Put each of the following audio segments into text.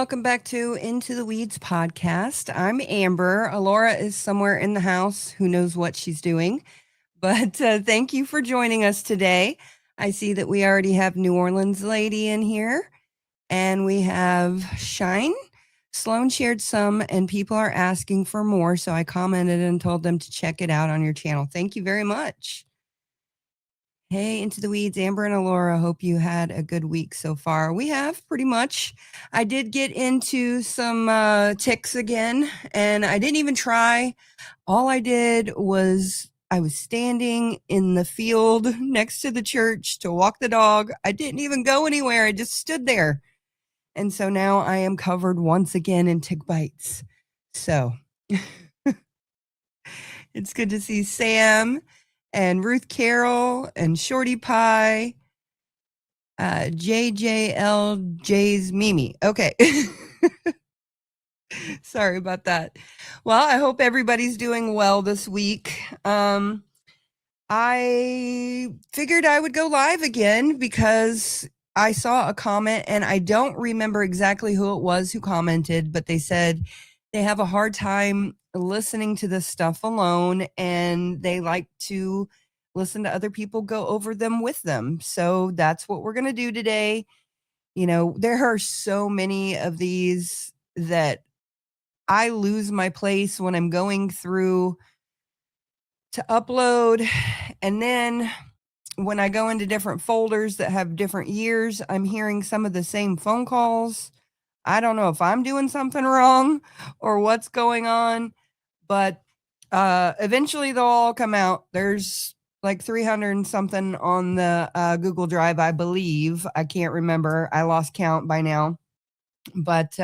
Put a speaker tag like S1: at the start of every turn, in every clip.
S1: welcome back to Into the Weeds podcast. I'm Amber. Alora is somewhere in the house. Who knows what she's doing? But thank you for joining us today. I see that we already have New Orleans Lady in here, and we have Shine. Sloan shared some, and people are asking for more, so I commented and told them to check it out on your channel. Thank you very much. Hey, Into the Weeds, Amber and Alora. Hope you had a good week so far. We have pretty much. I did get into some ticks again, and I didn't even try. All I did was I was standing in the field next to the church to walk the dog. I didn't even go anywhere. I just stood there. And so now I am covered once again in tick bites. So it's good to see Sam and Ruth Carroll and Shorty Pie, JJLJ's Mimi. Okay. Sorry about that. Well, I hope everybody's doing well this week. I figured I would go live again because I saw a comment, and I don't remember exactly who it was who commented, but they said they have a hard time listening to this stuff alone, and they like to listen to other people go over them with them. So that's what we're going to do today. You know, there are so many of these that I lose my place when I'm going through to upload. And then when I go into different folders that have different years, I'm hearing some of the same phone calls. I don't know if I'm doing something wrong or what's going on, but eventually they'll all come out. There's like 300 and something on the Google Drive, I believe. I can't remember. I lost count by now. But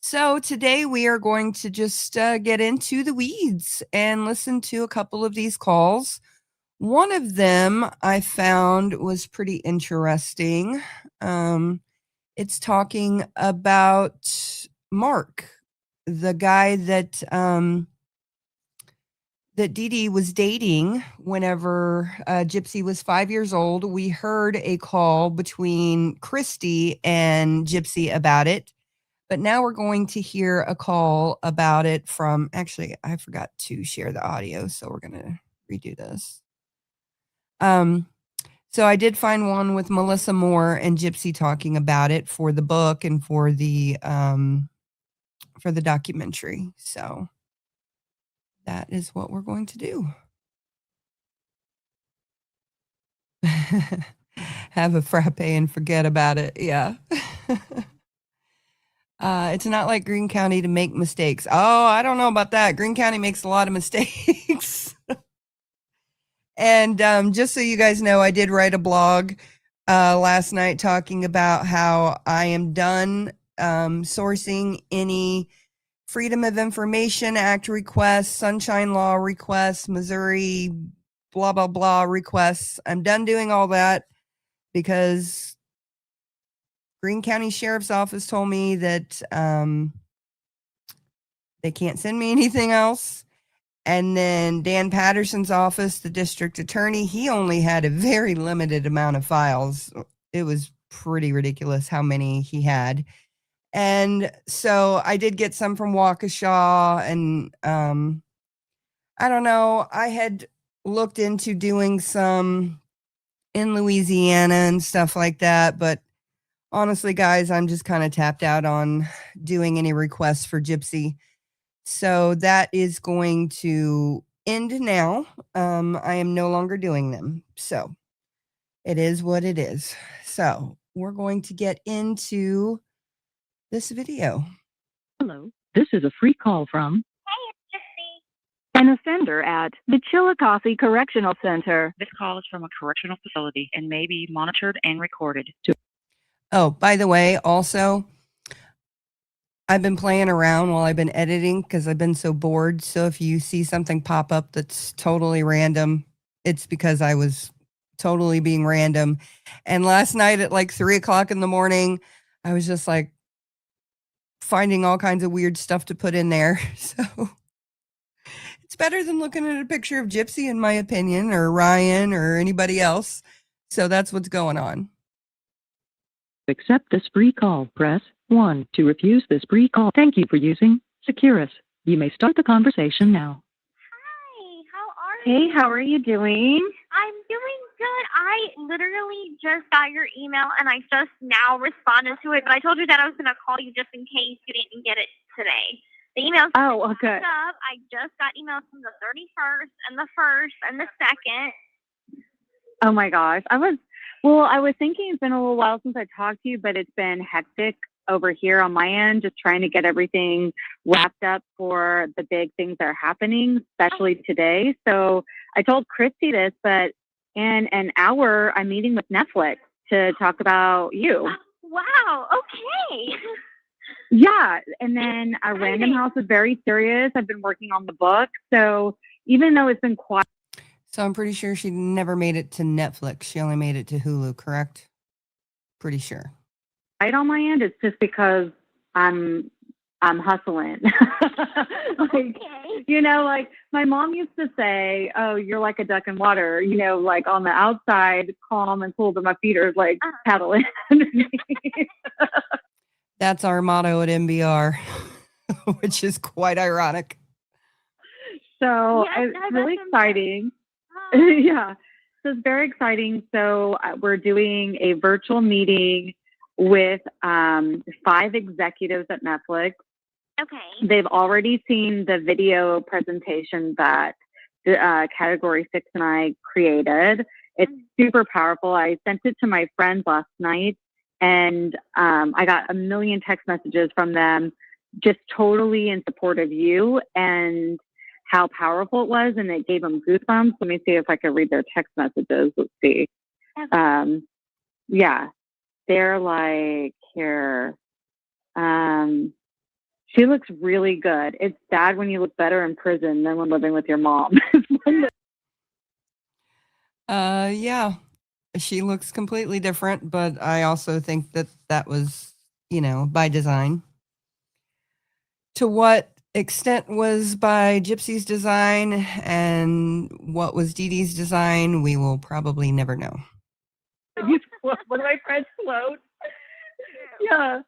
S1: so today we are going to just get into the weeds and listen to a couple of these calls. One of them I found was pretty interesting. It's talking about Mark, the guy that that Dee Dee was dating whenever Gypsy was 5 years old. We heard a call between Christy and Gypsy about it, but now we're going to hear a call about it from, actually, I forgot to share the audio, so we're going to redo this. So I did find one with Melissa Moore and Gypsy talking about it for the book and for the documentary. So that is what we're going to do. Have a frappe and forget about it. Yeah. It's not like Greene County to make mistakes. Oh, I don't know about that. Greene County makes a lot of mistakes. And just so you guys know, I did write a blog last night talking about how I am done sourcing any Freedom of Information Act requests, Sunshine Law requests, Missouri blah, blah, blah requests. I'm done doing all that because Greene County Sheriff's Office told me that they can't send me anything else. And then Dan Patterson's office, the district attorney, he only had a very limited amount of files. It was pretty ridiculous how many he had. And so I did get some from Waukesha, and I don't know. I had looked into doing some in Louisiana and stuff like that, but honestly, guys, I'm just kind of tapped out on doing any requests for Gypsy. So that is going to end now. I am no longer doing them. So it is what it is. So we're going to get into this video.
S2: Hello, this is a free call from an offender at the Chillicothe Correctional Center.
S3: This call is from a correctional facility and may be monitored and recorded.
S1: Oh, by the way, also, I've been playing around while I've been editing because I've been so bored. So if you see something pop up that's totally random, it's because I was totally being random. And last night at like 3 o'clock in the morning, I was just like finding all kinds of weird stuff to put in there. So it's better than looking at a picture of Gypsy, in my opinion, or Ryan or anybody else. So that's what's going on.
S2: To accept this free call, press 1. To refuse this pre-call, thank you for using Securus. You may start the conversation now.
S4: Hi, how are you?
S5: Hey, how are you doing?
S4: I'm doing good. I literally just got your email and I just now responded to it, but I told your dad I was going to call you just in case you didn't get it today. The emails
S5: good.
S4: up. I just got emails from the 31st and the 1st and the 2nd.
S5: Oh my gosh. I was thinking it's been a little while since I talked to you, but it's been hectic over here on my end, just trying to get everything wrapped up for the big things that are happening, especially today. So I told Christy this, but in an hour, I'm meeting with Netflix to talk about you.
S4: Wow. Okay.
S5: Yeah. And then Random House is very serious. I've been working on the book. So even though it's been quiet.
S1: So I'm pretty sure she never made it to Netflix. She only made it to Hulu, correct? Pretty sure.
S5: Right on my end, it's just because I'm hustling. Like, you know, like my mom used to say, "Oh, you're like a duck in water." You know, like on the outside, calm and cool, but my feet are like paddling underneath.
S1: That's our motto at MBR, which is quite ironic.
S5: So it's really exciting. Yeah, so it's very exciting. So we're doing a virtual meeting with 5 executives at Netflix.
S4: Okay.
S5: They've already seen the video presentation that Category 6 and I created. It's super powerful. I sent it to my friends last night, and I got a million text messages from them just totally in support of you and how powerful it was, and it gave them goosebumps. Let me see if I can read their text messages. Let's see.
S4: Okay.
S5: Yeah. They're like, here, she looks really good. It's sad when you look better in prison than when living with your mom.
S1: Yeah, she looks completely different, but I also think that was, by design. To what extent was by Gypsy's design and what was Dee Dee's design, we will probably never know.
S5: One of my friends float. Yeah.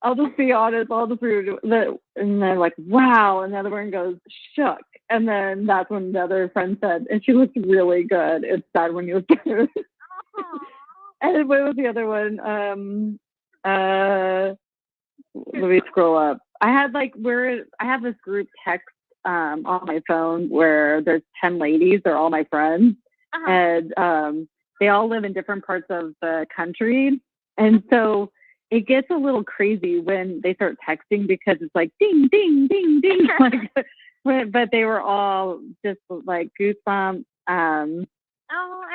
S5: I'll just be honest. I'll just read that, and they're like, "Wow!" And the other one goes, "Shook." And then that's when the other friend said, "And she looks really good. It's sad when you look better." And what was the other one? Let me scroll up. I have this group text on my phone where there's 10 ladies. They're all my friends, and they all live in different parts of the country, and so it gets a little crazy when they start texting because it's like ding, ding, ding, ding. But they were all just like goosebumps.
S4: I'm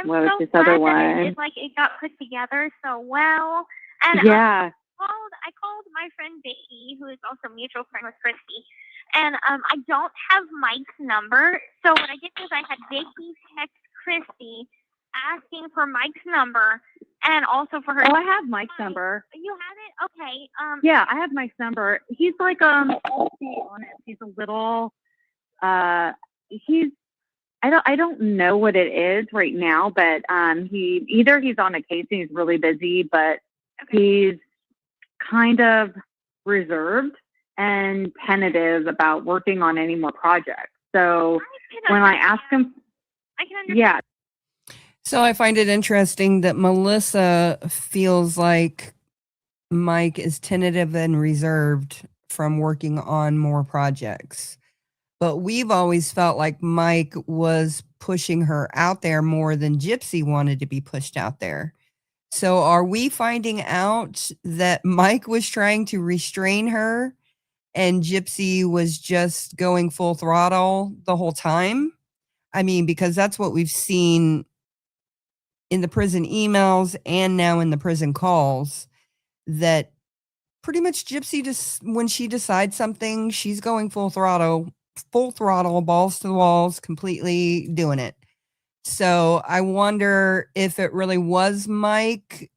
S5: what was
S4: so
S5: this
S4: glad
S5: other
S4: that
S5: one?
S4: it got put together so well. And
S5: Yeah.
S4: I called my friend Vicky, who is also a mutual friend with Christy, and I don't have Mike's number. So what I did was I had Vicky text Christy asking for Mike's number and also for her.
S5: Oh, I have Mike's number.
S4: You have it? Okay.
S5: Yeah, I have Mike's number. He's like I'll be honest, he's a little I don't know what it is right now, but he's on a case and he's really busy, but he's kind of reserved and tentative about working on any more projects. So when I ask him,
S4: I can understand.
S5: yeah.
S1: So I find it interesting that Melissa feels like Mike is tentative and reserved from working on more projects. But we've always felt like Mike was pushing her out there more than Gypsy wanted to be pushed out there. So are we finding out that Mike was trying to restrain her and Gypsy was just going full throttle the whole time? I mean, because that's what we've seen in the prison emails and now in the prison calls, that pretty much Gypsy, just when she decides something, she's going full throttle, balls to the walls, completely doing it. So I wonder if it really was Mike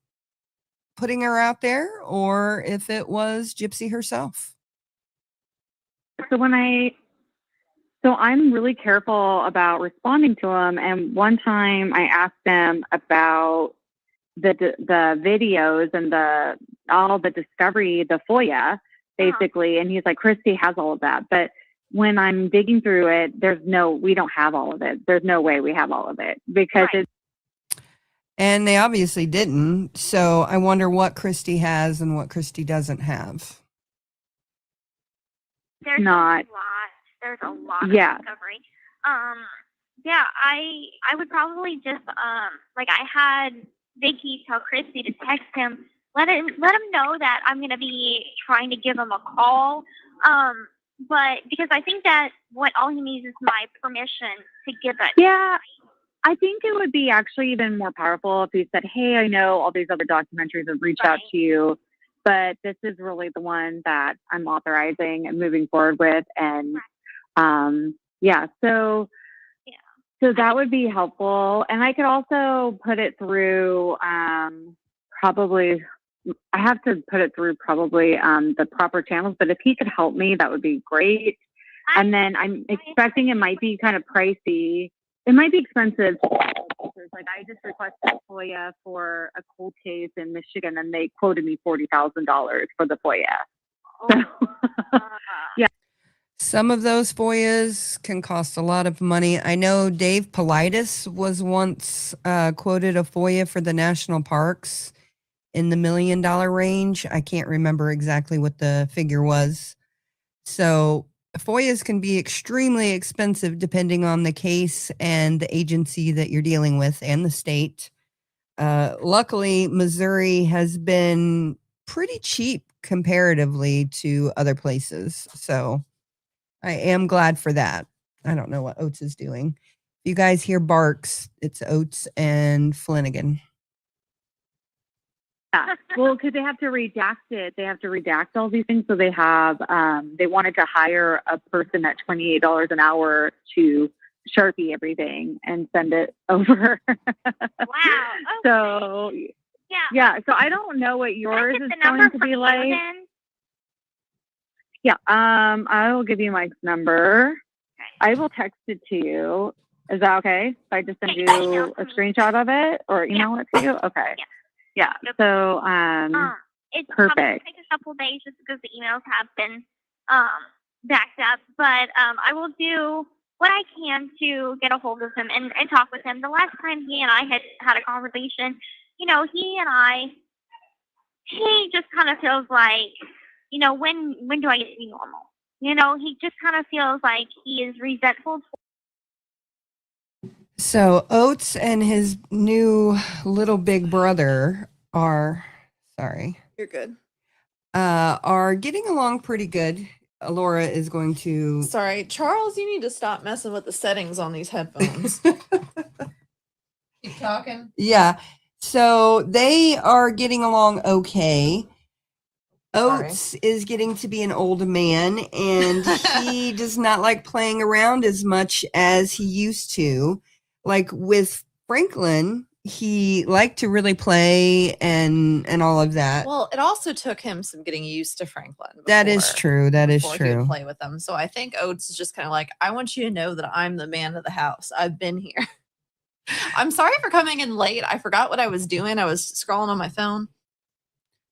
S1: putting her out there or if it was Gypsy herself.
S5: So I'm really careful about responding to him. And one time I asked them about the videos and all the discovery, the FOIA, basically. And he's like, Christy has all of that. But when I'm digging through it, we don't have all of it. There's no way we have all of it because it's.
S1: And they obviously didn't. So I wonder what Christy has and what Christy doesn't have.
S4: There's a lot. There's a lot of discovery. Yeah, I would probably just like I had Vicky tell Christy to text him, let him know that I'm gonna be trying to give him a call. But because I think that all he needs is my permission to give it.
S5: Yeah. I think it would be actually even more powerful if he said, hey, I know all these other documentaries have reached out to you, but this is really the one that I'm authorizing and moving forward with. And so that would be helpful. And I could also put it through probably the proper channels, but if he could help me, that would be great. And then I'm expecting it might be kind of pricey. It might be expensive. Like I just requested FOIA for a cold case in Michigan, and they quoted me $40,000 for the FOIA. So, yeah.
S1: Some of those FOIAs can cost a lot of money. I know Dave Politis was once quoted a FOIA for the national parks in the $1 million range. I can't remember exactly what the figure was. So FOIAs can be extremely expensive depending on the case and the agency that you're dealing with and the state. Luckily, Missouri has been pretty cheap comparatively to other places. So I am glad for that. I don't know what Oates is doing. If you guys hear barks, it's Oates and Flanagan.
S5: Yeah. Well, because they have to redact it. They have to redact all these things. So they have, they wanted to hire a person at $28 an hour to Sharpie everything and send it over.
S4: Wow. Okay.
S5: So, yeah. So I don't know what yours is going to be like.
S4: Then?
S5: Yeah. I will give you Mike's number.
S4: Okay.
S5: I will text it to you. Is that okay? If I just send you a screenshot of it or email it to you? Okay. Yeah. So,
S4: it's
S5: perfect.
S4: Probably take a couple days just because the emails have been backed up, but I will do what I can to get a hold of him and talk with him. The last time he and I had a conversation, he just kind of feels like, when do I get to be normal? He just kind of feels like he is resentful.
S1: So Oates and his new little big brother are
S6: You're good.
S1: Are getting along pretty good. Laura is going to.
S6: Sorry, Charles, you need to stop messing with the settings on these headphones. Keep talking.
S1: Yeah. So they are getting along okay. Oates is getting to be an old man, and he does not like playing around as much as he used to. Like with Franklin, he liked to really play and all of that.
S6: Well, it also took him some getting used to Franklin.
S1: That is true. That is
S6: He
S1: true.
S6: would play with them. So I think Oates is just kind of like, I want you to know that I'm the man of the house. I've been here. I'm sorry for coming in late. I forgot what I was doing. I was scrolling on my phone.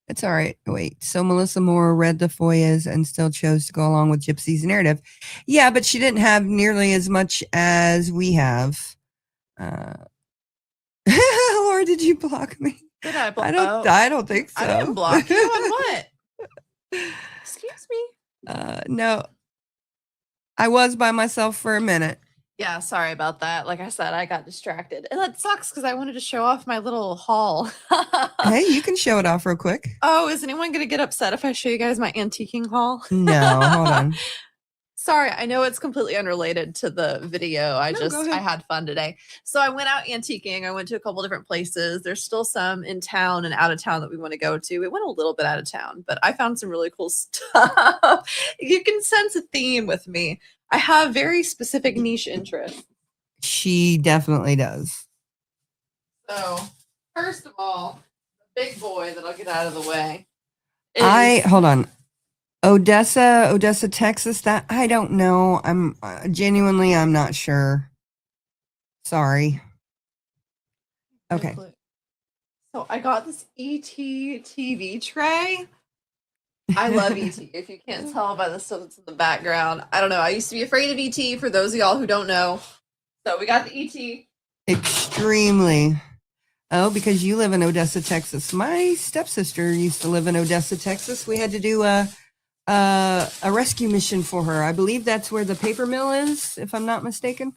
S1: It's all right. Wait. So Melissa Moore read the FOIAs and still chose to go along with Gypsy's narrative. Yeah, but she didn't have nearly as much as we have. Laura, did you block me?
S6: Did I block?
S1: I don't think so.
S6: I didn't block you on what? Excuse me.
S1: No. I was by myself for a minute.
S6: Yeah, sorry about that. Like I said, I got distracted. And that sucks because I wanted to show off my little haul.
S1: Hey, you can show it off real quick.
S6: Oh, is anyone going to get upset if I show you guys my antiquing haul?
S1: No, hold on.
S6: Sorry, I know it's completely unrelated to the video. I
S1: go ahead.
S6: had fun today. So I went out antiquing. I went to a couple different places. There's still some in town and out of town that we want to go to. We went a little bit out of town, but I found some really cool stuff. You can sense a theme with me. I have very specific niche interests.
S1: She definitely does.
S6: So, first of all, the big boy that I'll get out of the way.
S1: Hold on. Odessa, Texas. That I don't know. I'm genuinely, I'm not sure. Sorry. Okay.
S6: So So I got this ET TV tray. I love ET. If you can't tell by the stuff that's in the background, I don't know. I used to be afraid of ET. For those of y'all who don't know, so we got the ET.
S1: Extremely. Oh, because you live in Odessa, Texas. My stepsister used to live in Odessa, Texas. We had to do a rescue mission for her. I believe that's where the paper mill is, if I'm not mistaken.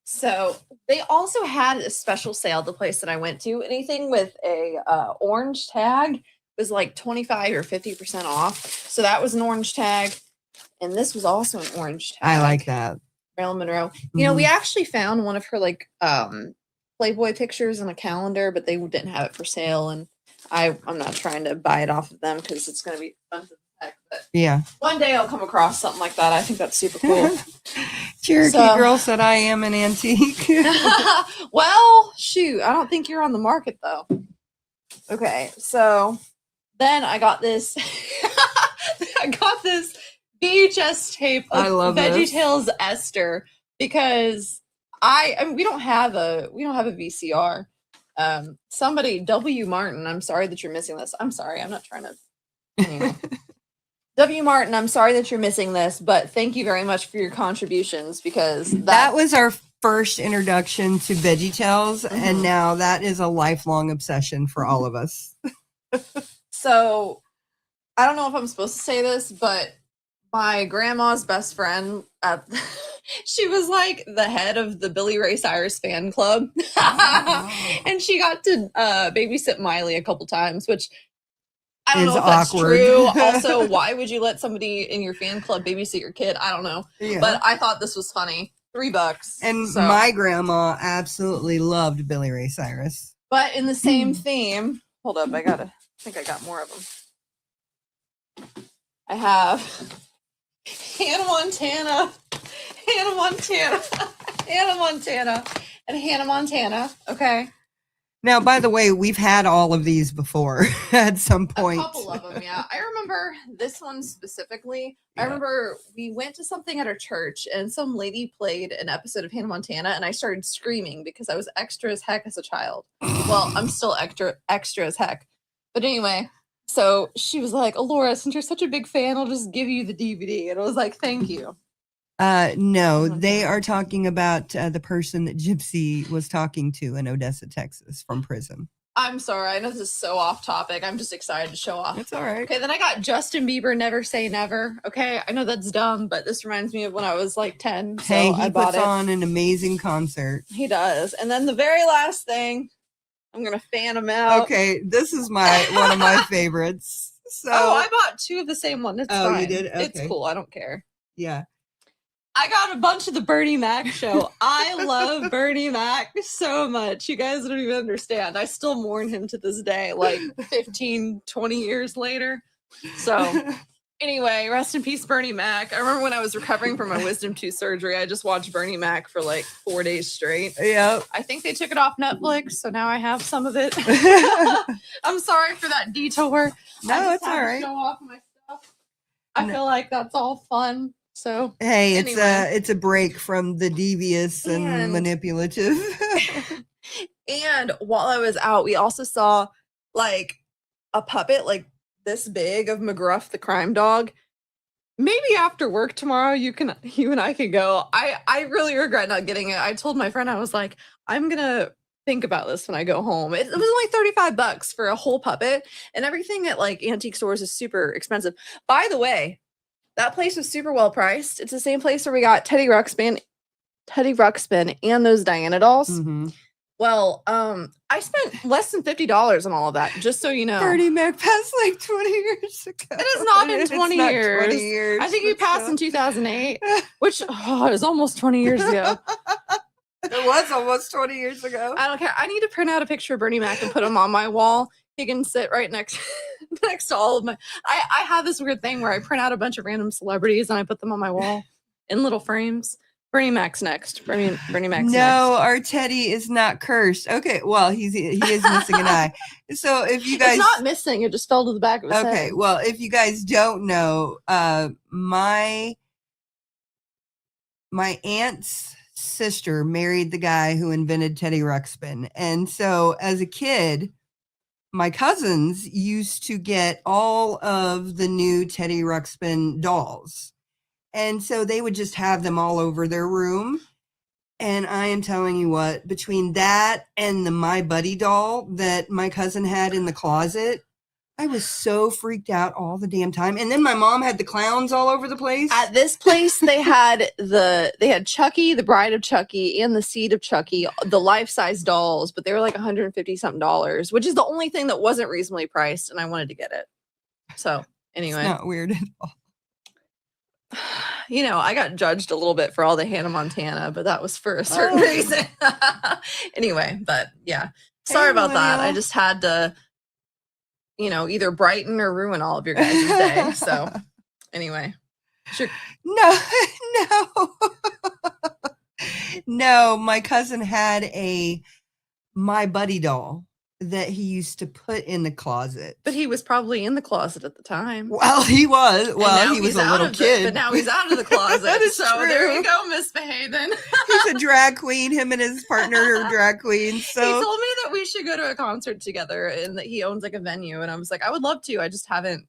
S6: So they also had a special sale at the place that I went to. Anything with a orange tag was like 25 or 50% off. So that was an orange tag. And this was also an orange tag.
S1: I like that.
S6: Marilyn Monroe. You know, we actually found one of her like Playboy pictures in a calendar, but they didn't have it for sale. And I'm not trying to buy it off of them because it's going to be expensive. But
S1: yeah.
S6: One day I'll come across something like that. I think that's super cool.
S1: Cherokee girl said I am an antique.
S6: Well, shoot. I don't think you're on the market though. Okay. So then I got this. I got this VHS tape of VeggieTales Esther because I mean, we don't have a VCR. Somebody, W. Martin, I'm sorry that you're missing this. I'm sorry. I'm not trying to. Anyway. W. Martin, I'm sorry that you're missing this, but thank you very much for your contributions because
S1: that was our first introduction to VeggieTales, and now that is a lifelong obsession for all of us.
S6: So, I don't know if I'm supposed to say this, but my grandma's best friend, she was like the head of the Billy Ray Cyrus fan club, and she got to babysit Miley a couple times, which I don't know if that's true. Also, why would you let somebody in your fan club babysit your kid? I don't know. Yeah. But I thought this was funny. $3.
S1: And my grandma absolutely loved Billy Ray Cyrus.
S6: But in the same theme, hold up, I think I got more of them. I have Hannah Montana, and Hannah Montana. Okay.
S1: Now, by the way, we've had all of these before at some point.
S6: A couple of them, yeah. I remember this one specifically. Yeah. I remember we went to something at our church and some lady played an episode of Hannah Montana and I started screaming because I was extra as heck as a child. Well, I'm still extra as heck. But anyway, so she was like, Alora, since you're such a big fan, I'll just give you the DVD. And I was like, thank you.
S1: No, they are talking about the person that Gypsy was talking to in Odessa, Texas from prison.
S6: I'm sorry. I know this is so off topic. I'm just excited to show off.
S1: It's all right.
S6: Okay, then I got Justin Bieber, Never Say Never. Okay, I know that's dumb, but this reminds me of when I was like 10. So
S1: hey,
S6: he puts
S1: on an amazing concert.
S6: He does. And then the very last thing, I'm going to fan him out.
S1: Okay, this is one of my favorites. So
S6: I bought two of the same one. It's fine.
S1: You did? Okay.
S6: It's cool. I don't care.
S1: Yeah.
S6: I got a bunch of the Bernie Mac show. I love Bernie Mac so much. You guys don't even understand. I still mourn him to this day, like 15, 20 years later. So anyway, rest in peace, Bernie Mac. I remember when I was recovering from my wisdom tooth surgery, I just watched Bernie Mac for like 4 days straight.
S1: Yeah.
S6: I think they took it off Netflix, so now I have some of it. I'm sorry for that detour.
S1: No, it's all right.
S6: Show off my stuff. I feel like that's all fun. So
S1: hey, it's a break from the devious and manipulative.
S6: And while I was out, we also saw like a puppet like this big of McGruff the crime dog. Maybe after work tomorrow, you and I can go. I really regret not getting it. I told my friend, I was like, I'm gonna think about this when I go home. It was only $35 for a whole puppet, and everything at like antique stores is super expensive. By the way, that place was super well priced. It's the same place where we got Teddy Ruxpin and those Diana dolls. Mm-hmm. Well, I spent less than $50 on all of that, just so you know.
S1: Bernie Mac passed like 20 years ago.
S6: It has not been 20 years.
S1: 20 years.
S6: I think he passed in 2008, which it was almost 20 years ago.
S1: It was almost 20 years ago.
S6: I don't care. I need to print out a picture of Bernie Mac and put him on my wall. He can sit right next to all of my. I have this weird thing where I print out a bunch of random celebrities and I put them on my wall in little frames. Bernie Mac's next. Bernie Mac's next.
S1: No, our Teddy is not cursed. Okay, well he is missing an eye. So if you guys,
S6: it's not missing. It just fell to the back of his head.
S1: Okay, well if you guys don't know, my aunt's sister married the guy who invented Teddy Ruxpin, and so as a kid, my cousins used to get all of the new Teddy Ruxpin dolls. And so they would just have them all over their room. And I am telling you what, between that and the My Buddy doll that my cousin had in the closet, I was so freaked out all the damn time. And then my mom had the clowns all over the place.
S6: At this place, they had Chucky, the Bride of Chucky, and the Seed of Chucky, the life-size dolls, but they were like $150 something, which is the only thing that wasn't reasonably priced, and I wanted to get it. So anyway,
S1: It's not weird at all.
S6: You know, I got judged a little bit for all the Hannah Montana, but that was for a certain reason. Anyway, but yeah, sorry about that. I just had to, you know, either brighten or ruin all of your guys' day. So anyway, sure.
S1: No, my cousin had a My Buddy doll that he used to put in the closet.
S6: But he was probably in the closet at the time.
S1: Well, he was. Well, he was a little kid.
S6: But now he's out of the closet.
S1: That is
S6: so
S1: true.
S6: There you go, Miss Hayden.
S1: He's a drag queen. Him and his partner are drag queens. So
S6: he told me that we should go to a concert together and that he owns like a venue. And I was like, I would love to. I just haven't.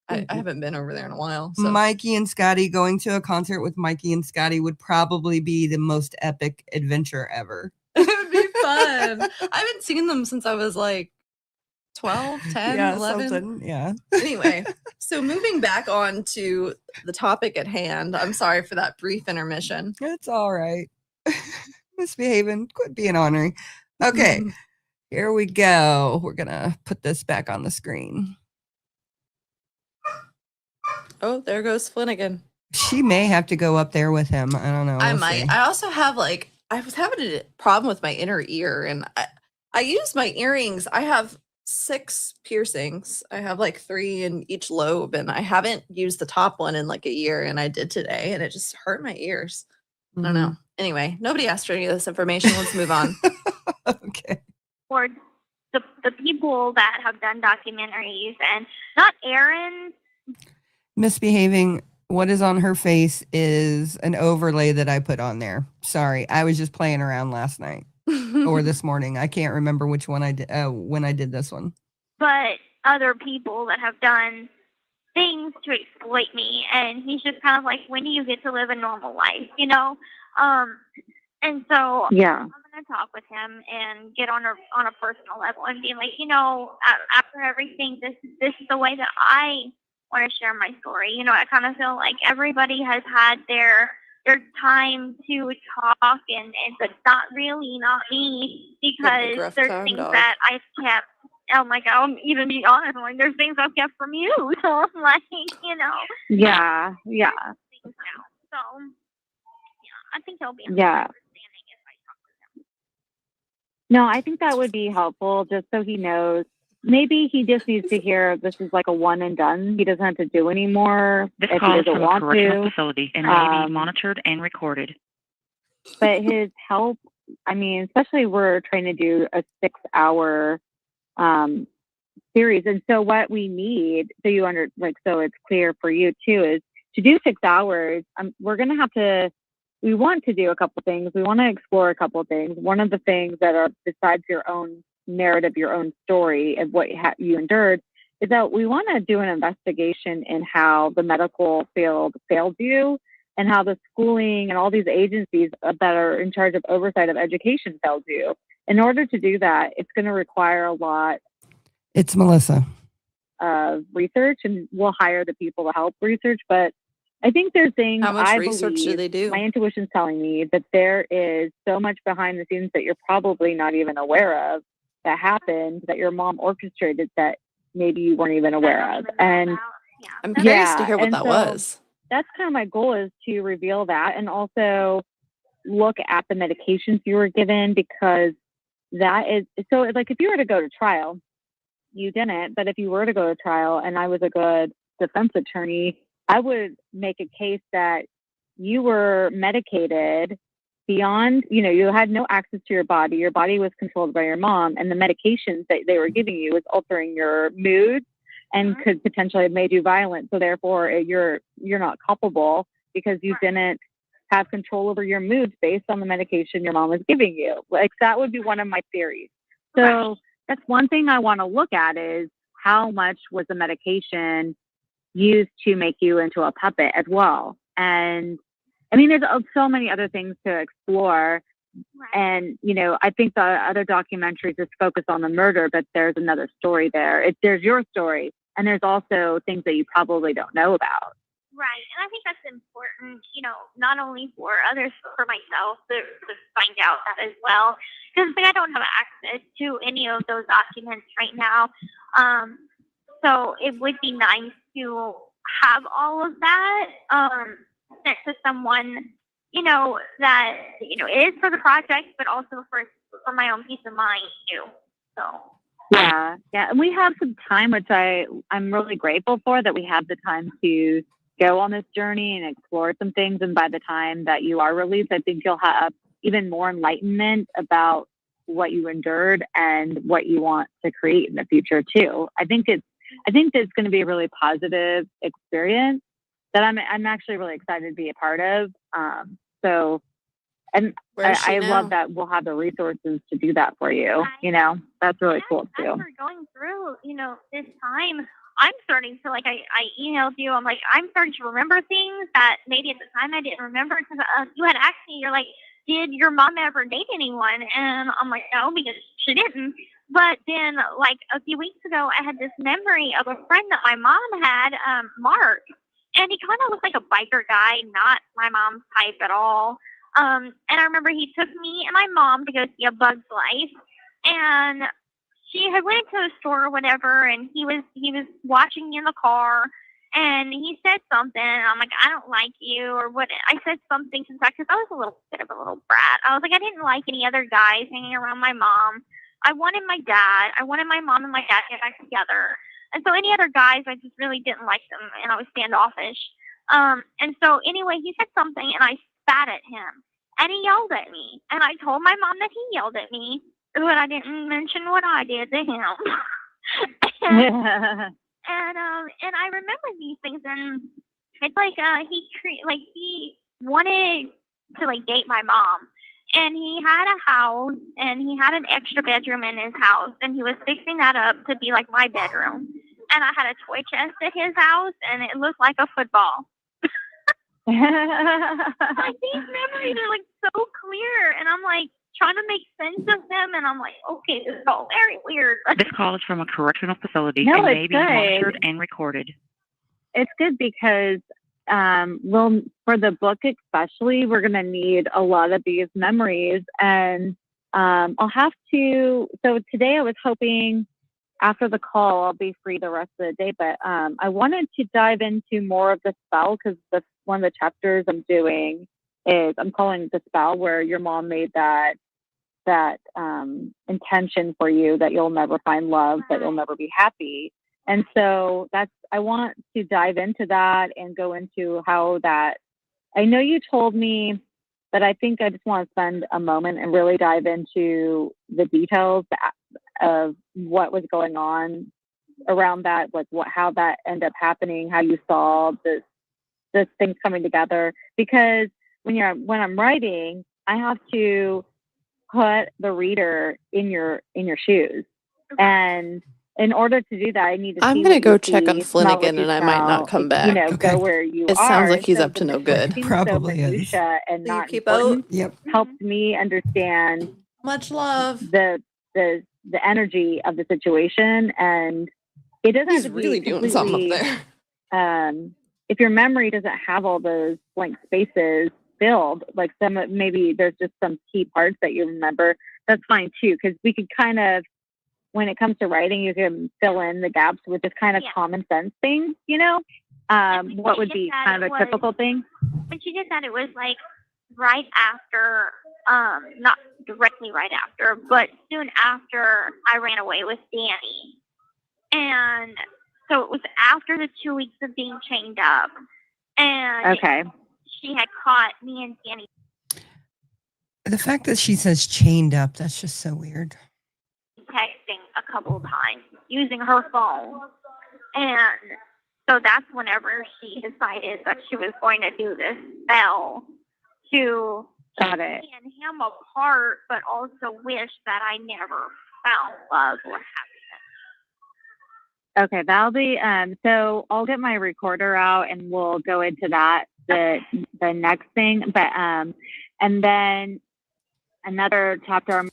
S6: I haven't been over there in a while. So.
S1: Mikey and Scotty, going to a concert with Mikey and Scotty would probably be the most epic adventure ever.
S6: It would be fun. I haven't seen them since I was like 12, 10, 11.
S1: Something. Yeah.
S6: Anyway, so moving back on to the topic at hand. I'm sorry for that brief intermission.
S1: It's all right. Misbehaving. Quit being ornery. Okay. Here we go. We're going to put this back on the screen.
S6: Oh, there goes Flanagan.
S1: She may have to go up there with him. I don't know.
S6: I
S1: We'll
S6: might.
S1: see.
S6: I also have I was having a problem with my inner ear, and I use my earrings. I have 6 piercings. I have 3 in each lobe, and I haven't used the top one in a year, and I did today, and it just hurt my ears. I don't know. Anyway, nobody asked for any of this information. Let's move on.
S1: Okay.
S4: Or the people that have done documentaries, and not Aaron.
S1: Misbehaving. What is on her face is an overlay that I put on there. Sorry, I was just playing around last night or this morning. I can't remember which one I did when I did this one.
S4: But other people that have done things to exploit me, and he's just kind of like, when do you get to live a normal life, you know? And so
S5: Yeah.
S4: I'm gonna talk with him and get on a personal level and be like, you know, after everything, this is the way that I want to share my story. You know, I kind of feel like everybody has had their time to talk, but not me, because there's things that I've kept. Oh my God, I'm even being honest. I'm like, there's things I've kept from you. So I'm like, you know.
S5: Yeah.
S4: So yeah, I think he'll be
S5: Yeah.
S4: understanding if I talk with him.
S5: No, I think that would be helpful, just so he knows. Maybe he just needs to hear this is like a one and done. He doesn't have to do anymore
S3: This
S5: if he
S3: call is
S5: doesn't
S3: from a
S5: want
S3: correctional
S5: to.
S3: facility and may be monitored and recorded.
S5: But his help, I mean, especially we're trying to do a 6-hour series. And so what we need, so it's clear for you too, is to do 6 hours. We're going to have to, we want to do a couple things. We want to explore a couple things. One of the things that are besides your own narrative, your own story of what you endured, is that we want to do an investigation in how the medical field failed you and how the schooling and all these agencies that are in charge of oversight of education failed you. In order to do that, it's going to require a lot
S1: It's Melissa.
S5: of research, and we'll hire the people to help research. But I think there's things
S6: How much
S5: I
S6: research do
S5: believe,
S6: they do?
S5: my intuition's telling me that there is so much behind the scenes that you're probably not even aware of that happened, that your mom orchestrated, that maybe you weren't even aware of. And
S4: Yeah.
S6: I'm curious to
S5: Yeah,
S6: hear what
S5: and
S6: that
S5: so-
S6: was.
S5: that's kind of my goal, is to reveal that, and also look at the medications you were given, because that is, so like if you were to go to trial, you didn't, but if you were to go to trial and I was a good defense attorney, I would make a case that you were medicated beyond, you had no access to your body was controlled by your mom, and the medications that they were giving you was altering your mood and could potentially have made you violent. So therefore you're not culpable because you didn't have control over your moods based on the medication your mom was giving you. Like, that would be one of my theories. So that's one thing I want to look at is how much was the medication used to make you into a puppet as well. And I mean, there's so many other things to explore.
S4: Right.
S5: And, you know, I think the other documentaries just focus on the murder, but there's another story there. There's your story, and there's also things that you probably don't know about.
S4: Right. And I think that's important, you know, not only for others, but for myself to find out that as well. Because I don't have access to any of those documents right now. So it would be nice to have all of that sent to someone, you know, that, you know, it is for the project, but also for my own peace of mind too. So.
S5: Yeah. And we have some time, which I'm really grateful for, that we have the time to go on this journey and explore some things. And by the time that you are released, I think you'll have even more enlightenment about what you endured and what you want to create in the future too. I think it's going to be a really positive experience that I'm actually really excited to be a part of. And I love that we'll have the resources to do that for you. You know, that's really cool too.
S4: As we're going through, you know, this time, I'm starting to, like, I emailed you. I'm like, I'm starting to remember things that maybe at the time I didn't remember, because you had asked me, you're like, did your mom ever date anyone? And I'm like, no, because she didn't. But then, like, a few weeks ago, I had this memory of a friend that my mom had, Mark. And he kind of looked like a biker guy, not my mom's type at all. And I remember he took me and my mom to go see A Bug's Life. And she had went to a store or whatever, and he was watching me in the car, and he said something, and I'm like, I don't like you, or what. I said something to that, because I was a little bit of a little brat. I was like, I didn't like any other guys hanging around my mom. I wanted my dad. I wanted my mom and my dad to get back together. And so any other guys, I just really didn't like them, and I was standoffish. And so anyway, he said something, and I spat at him, and he yelled at me. And I told my mom that he yelled at me, but I didn't mention what I did to him. and I remember these things, and it's like he wanted to, like, date my mom. And he had a house, and he had an extra bedroom in his house, and he was fixing that up to be like my bedroom. And I had a toy chest at his house, and it looked like a football. Like, these memories are, like, so clear, and I'm like trying to make sense of them, and I'm like, okay, this is all very weird.
S3: This call is from a correctional facility
S5: No,
S3: and may
S5: it's
S3: be
S5: good.
S3: monitored and recorded.
S5: It's good because, well, for the book especially, we're going to need a lot of these memories. And I'll have to, so today I was hoping after the call, I'll be free the rest of the day, but I wanted to dive into more of the spell, because one of the chapters I'm doing is, I'm calling the spell, where your mom made that intention for you that you'll never find love, that you'll never be happy. And so I want to dive into that and go into how that, I know you told me, but I think I just want to spend a moment and really dive into the details of what was going on around that, like how that ended up happening, how you saw this things coming together. Because when I'm writing, I have to put the reader in your shoes, and in order to do that, I need to.
S6: I'm gonna go check on Flanagan, and I might not come back.
S5: You know,
S1: Okay.
S5: go where you
S6: It
S5: are.
S6: sounds like he's
S5: So
S6: up to no good.
S5: being
S1: Probably
S5: so
S1: is.
S5: minutia and
S6: Will you
S5: not
S6: keep
S5: important
S6: out?
S1: Yep.
S5: helped me understand
S6: Much love.
S5: the energy of the situation, and it doesn't
S6: He's
S5: have to
S6: really
S5: be
S6: doing something up
S5: completely,
S6: there.
S5: if your memory doesn't have all those blank spaces filled, like maybe there's just some key parts that you remember, that's fine too, because we could kind of, when it comes to writing, you can fill in the gaps with just kind of common sense things, you know. What would be kind of a typical thing?
S4: When she did that, it was like right after, not directly right after, but soon after I ran away with Danny. And so it was after the 2 weeks of being chained up. And
S5: okay,
S4: she had caught me and Danny
S1: The fact that she says chained up, that's just so weird.
S4: texting a couple of times using her phone. And so that's whenever she decided that she was going to do this spell to
S5: got it.
S4: tear him apart, but also wish that I never found love or happiness.
S5: Okay, that'll be so I'll get my recorder out and we'll go into that the next thing. But and then another chapter.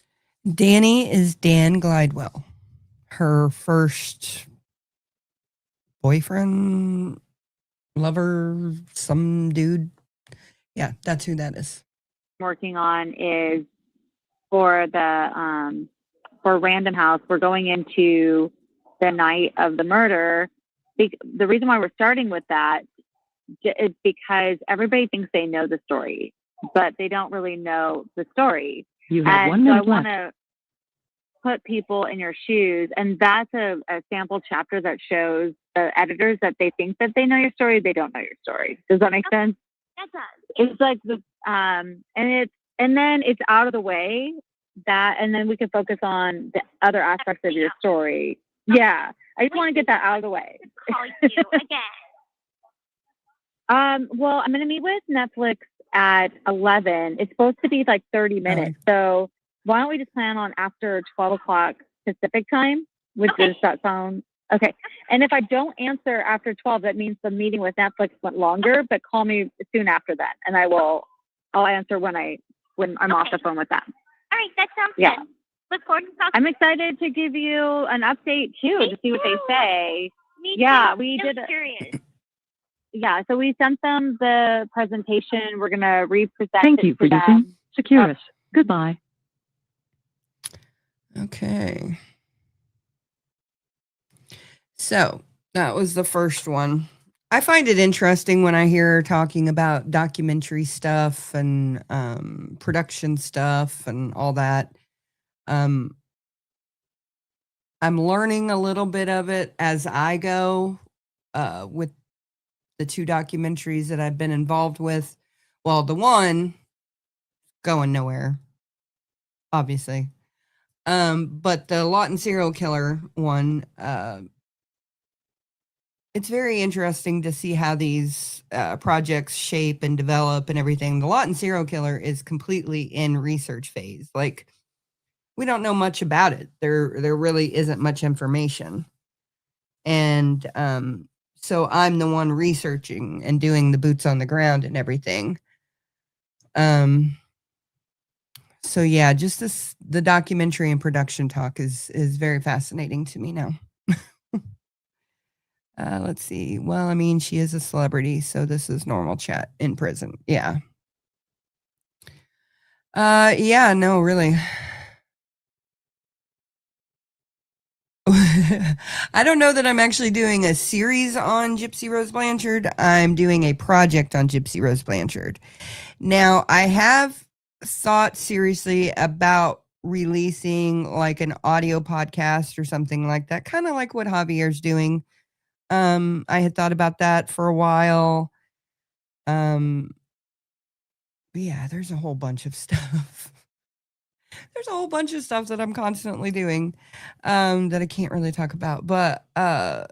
S1: Danny is Dan Glidewell. Her first boyfriend, lover, some dude. Yeah, that's who that is.
S5: Working on is for the for Random House. We're going into the night of the murder. The reason why we're starting with that is because everybody thinks they know the story, but they don't really know the story.
S2: You have
S5: And
S2: 1
S5: so
S2: minute
S5: I
S2: left.
S5: want to put people in your shoes, and that's a sample chapter that shows the editors that they think that they know your story, they don't know your story. Does that make sense?
S4: That does.
S5: It's like and then it's out of the way, that, and then we can focus on the other aspects of your story. Yeah, I just want to get that out of the way.
S4: Call you again.
S5: Well, I'm going to meet with Netflix at 11. It's supposed to be like 30 minutes. So why don't we just plan on after 12 o'clock Pacific time? Does that sound okay? And if I don't answer after 12, that means the meeting with Netflix went longer, but call me soon after that. And I'll answer when I'm off the phone with them.
S4: All right, that sounds
S5: Yeah.
S4: good. Look forward to talking.
S5: I'm excited to give you an update too, to see what they say.
S4: Me
S5: Yeah,
S4: too.
S5: we
S4: I'm
S5: did.
S4: curious.
S5: Yeah, so we sent them the presentation. We're going to represent
S2: Thank
S5: it
S2: you for
S5: to
S2: using
S5: them.
S2: Securus. Goodbye.
S1: Okay. So that was the first one. I find it interesting when I hear her talking about documentary stuff and production stuff and all that. I'm learning a little bit of it as I go with the 2 documentaries that I've been involved with. Well, the one going nowhere, obviously. But the Lawton serial killer one, it's very interesting to see how these projects shape and develop and everything. The Lawton serial killer is completely in research phase. Like, we don't know much about it. There really isn't much information. And so I'm the one researching and doing the boots on the ground and everything. So yeah, just the documentary and production talk is very fascinating to me now. Let's see. Well, I mean, she is a celebrity, so this is normal chat in prison. Yeah. Yeah, no, really. I don't know that I'm actually doing a series on Gypsy Rose Blanchard. I'm doing a project on Gypsy Rose Blanchard. Now, I have thought seriously about releasing like an audio podcast or something like that, kind of like what Javier's doing. I had thought about that for a while. But yeah, there's a whole bunch of stuff. There's a whole bunch of stuff that I'm constantly doing that I can't really talk about. But and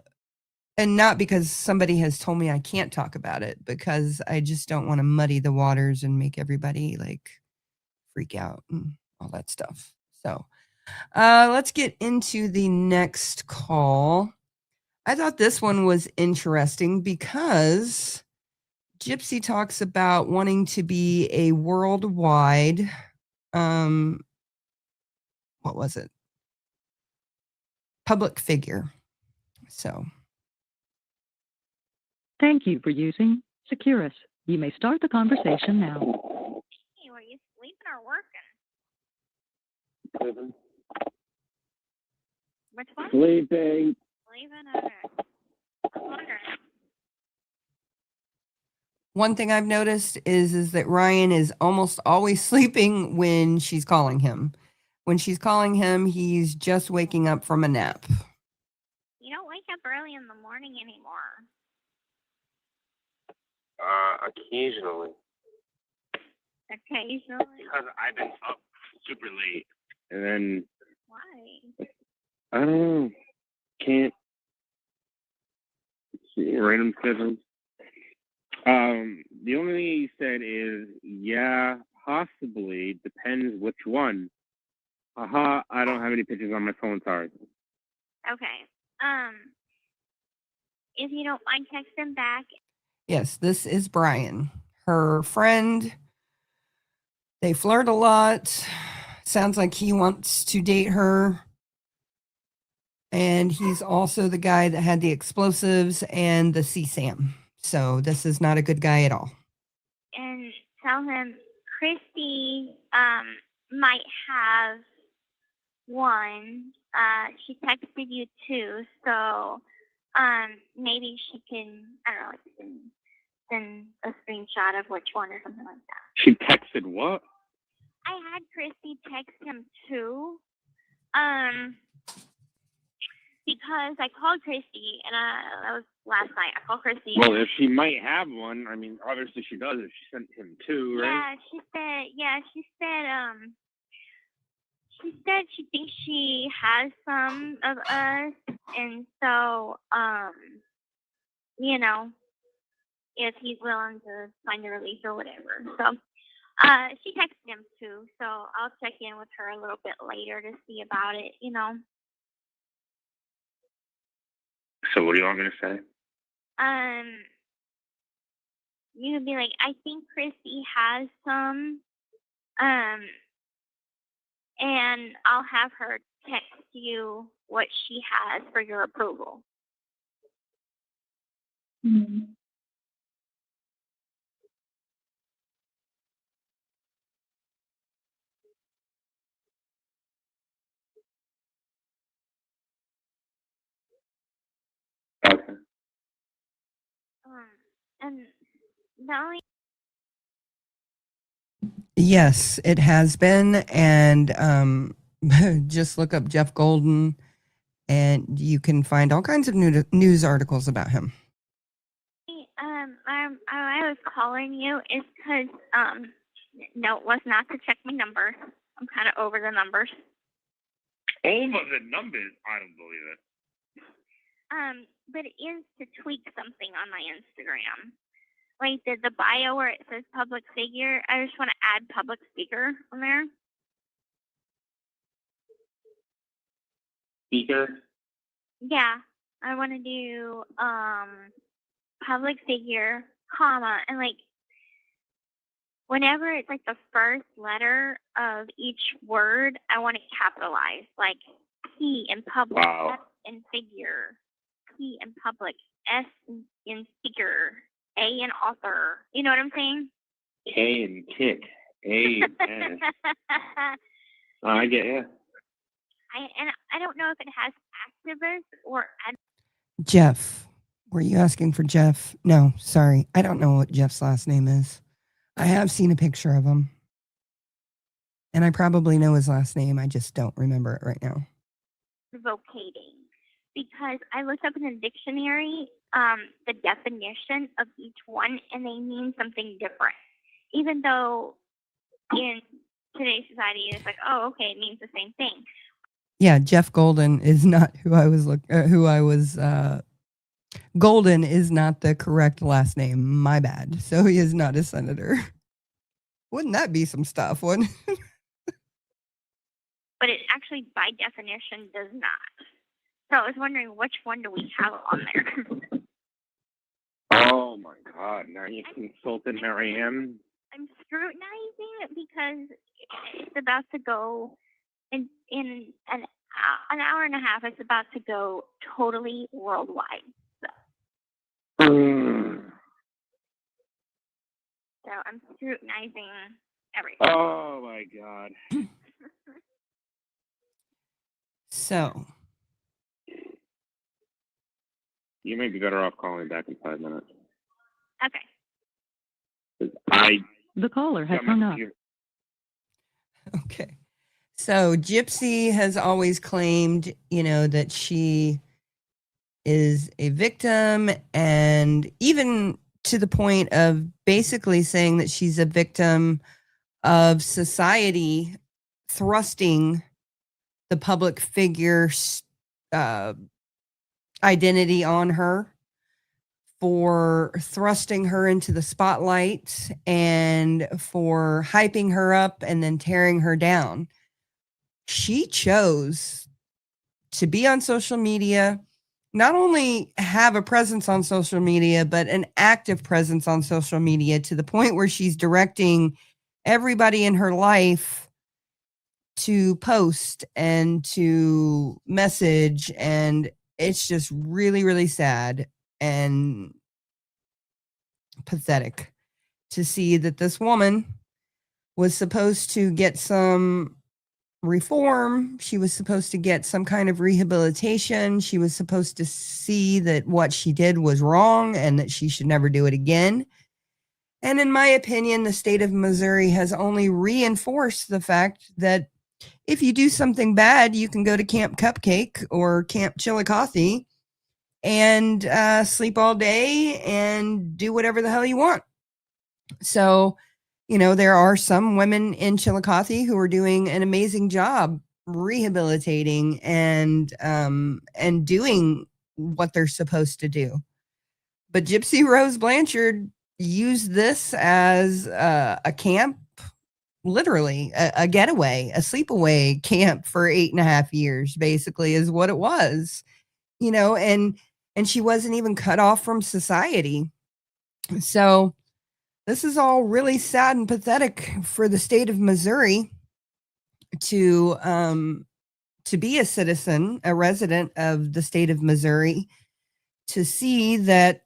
S1: not because somebody has told me I can't talk about it, because I just don't want to muddy the waters and make everybody like freak out and all that stuff. So let's get into the next call. I thought this one was interesting because Gypsy talks about wanting to be a worldwide, what was it? Public figure. So.
S2: Thank you for using Securus. You may start the conversation now.
S4: Hey, were you sleeping or working?
S7: Sleeping.
S4: Which one?
S7: Sleeping.
S4: Sleeping? Okay. I was wondering.
S1: One thing I've noticed is that Ryan is almost always sleeping when she's calling him. When she's calling him, he's just waking up from a nap.
S4: You don't wake up early in the morning anymore.
S7: Occasionally.
S4: Occasionally?
S7: Because I've been up super late. And then,
S4: Why?
S7: I don't know. Can't see random schedules. The only thing he said is, yeah, possibly, depends which one. I don't have any pictures on my phone, sorry.
S4: Okay. If you don't mind, text them back.
S1: Yes, this is Brian, her friend. They flirt a lot. Sounds like he wants to date her. And he's also the guy that had the explosives and the CSAM. So this is not a good guy at all.
S4: And tell him Christy might have one. She texted you too, so maybe she can, I don't know, send a screenshot of which one or something like that.
S7: She texted what?
S4: I had Christy text him too, because I called Christy, and that was last night. I called Christy.
S7: Well, if she might have one, I mean, obviously she does if she sent him two, right?
S4: Yeah, she said she thinks she has some of us, and so, you know, if he's willing to sign the release or whatever. So, she texted him too, so I'll check in with her a little bit later to see about it, you know.
S7: So what do you want me to say?
S4: You would be like, I think Christy has some, and I'll have her text you what she has for your approval.
S5: Mm-hmm.
S7: Okay.
S4: And the only
S1: Yes, it has been. And just look up Jeff Golden and you can find all kinds of news articles about him.
S4: I was calling you is because no, it was not to check my numbers. I'm kind of over the numbers.
S7: Over the numbers? I don't believe it.
S4: But it is to tweak something on my Instagram. Like the bio where it says public figure, I just want to add public speaker on there.
S7: Speaker?
S4: Yeah, I want to do public figure, comma, and like whenever it's like the first letter of each word, I want it capitalized, like P in public,
S7: Wow.
S4: S in figure, P in public, S in speaker, A in author. You know what I'm saying?
S7: K and kick. A and S. I get you.
S4: I don't know if it has activist or
S1: Jeff. Were you asking for Jeff? No, sorry. I don't know what Jeff's last name is. I have seen a picture of him. And I probably know his last name. I just don't remember it right now.
S4: advocating, because I looked up in the dictionary the definition of each one, and they mean something different. Even though in today's society it's like, oh, okay, it means the same thing.
S1: Yeah, Jeff Golden is not who I was Golden is not the correct last name. My bad. So he is not a senator. Wouldn't that be some stuff? Wouldn't?
S4: But it actually, by definition, does not. So I was wondering, which one do we have on there?
S7: Oh my God! Now you consulted Mary Ann.
S4: I'm scrutinizing it because it's about to go in an hour and a half. It's about to go totally worldwide. So I'm scrutinizing everything.
S7: Oh my God.
S1: So
S7: You may be better off calling back in 5 minutes.
S4: Okay.
S2: The caller has hung up.
S1: okay. So Gypsy has always claimed, that she is a victim, and even to the point of basically saying that she's a victim of society thrusting the public figure identity on her, for thrusting her into the spotlight and for hyping her up and then tearing her down. she chose to be on social media, not only have a presence on social media, but an active presence on social media to the point where she's directing everybody in her life to post and to message. And it's just really, really sad and pathetic to see that this woman was supposed to get some reform. She was supposed to get some kind of rehabilitation. She was supposed to see that what she did was wrong and that she should never do it again. And in my opinion, the state of Missouri has only reinforced the fact that if you do something bad, you can go to Camp Cupcake or Camp Chillicothe and sleep all day and do whatever the hell you want. So, you know, there are some women in Chillicothe who are doing an amazing job rehabilitating and doing what they're supposed to do. But Gypsy Rose Blanchard used this as a camp, literally a getaway, a sleepaway camp for 8.5 years, basically, is what it was, you know, and she wasn't even cut off from society. So this is all really sad and pathetic for the state of Missouri to be a citizen, a resident of the state of Missouri, to see that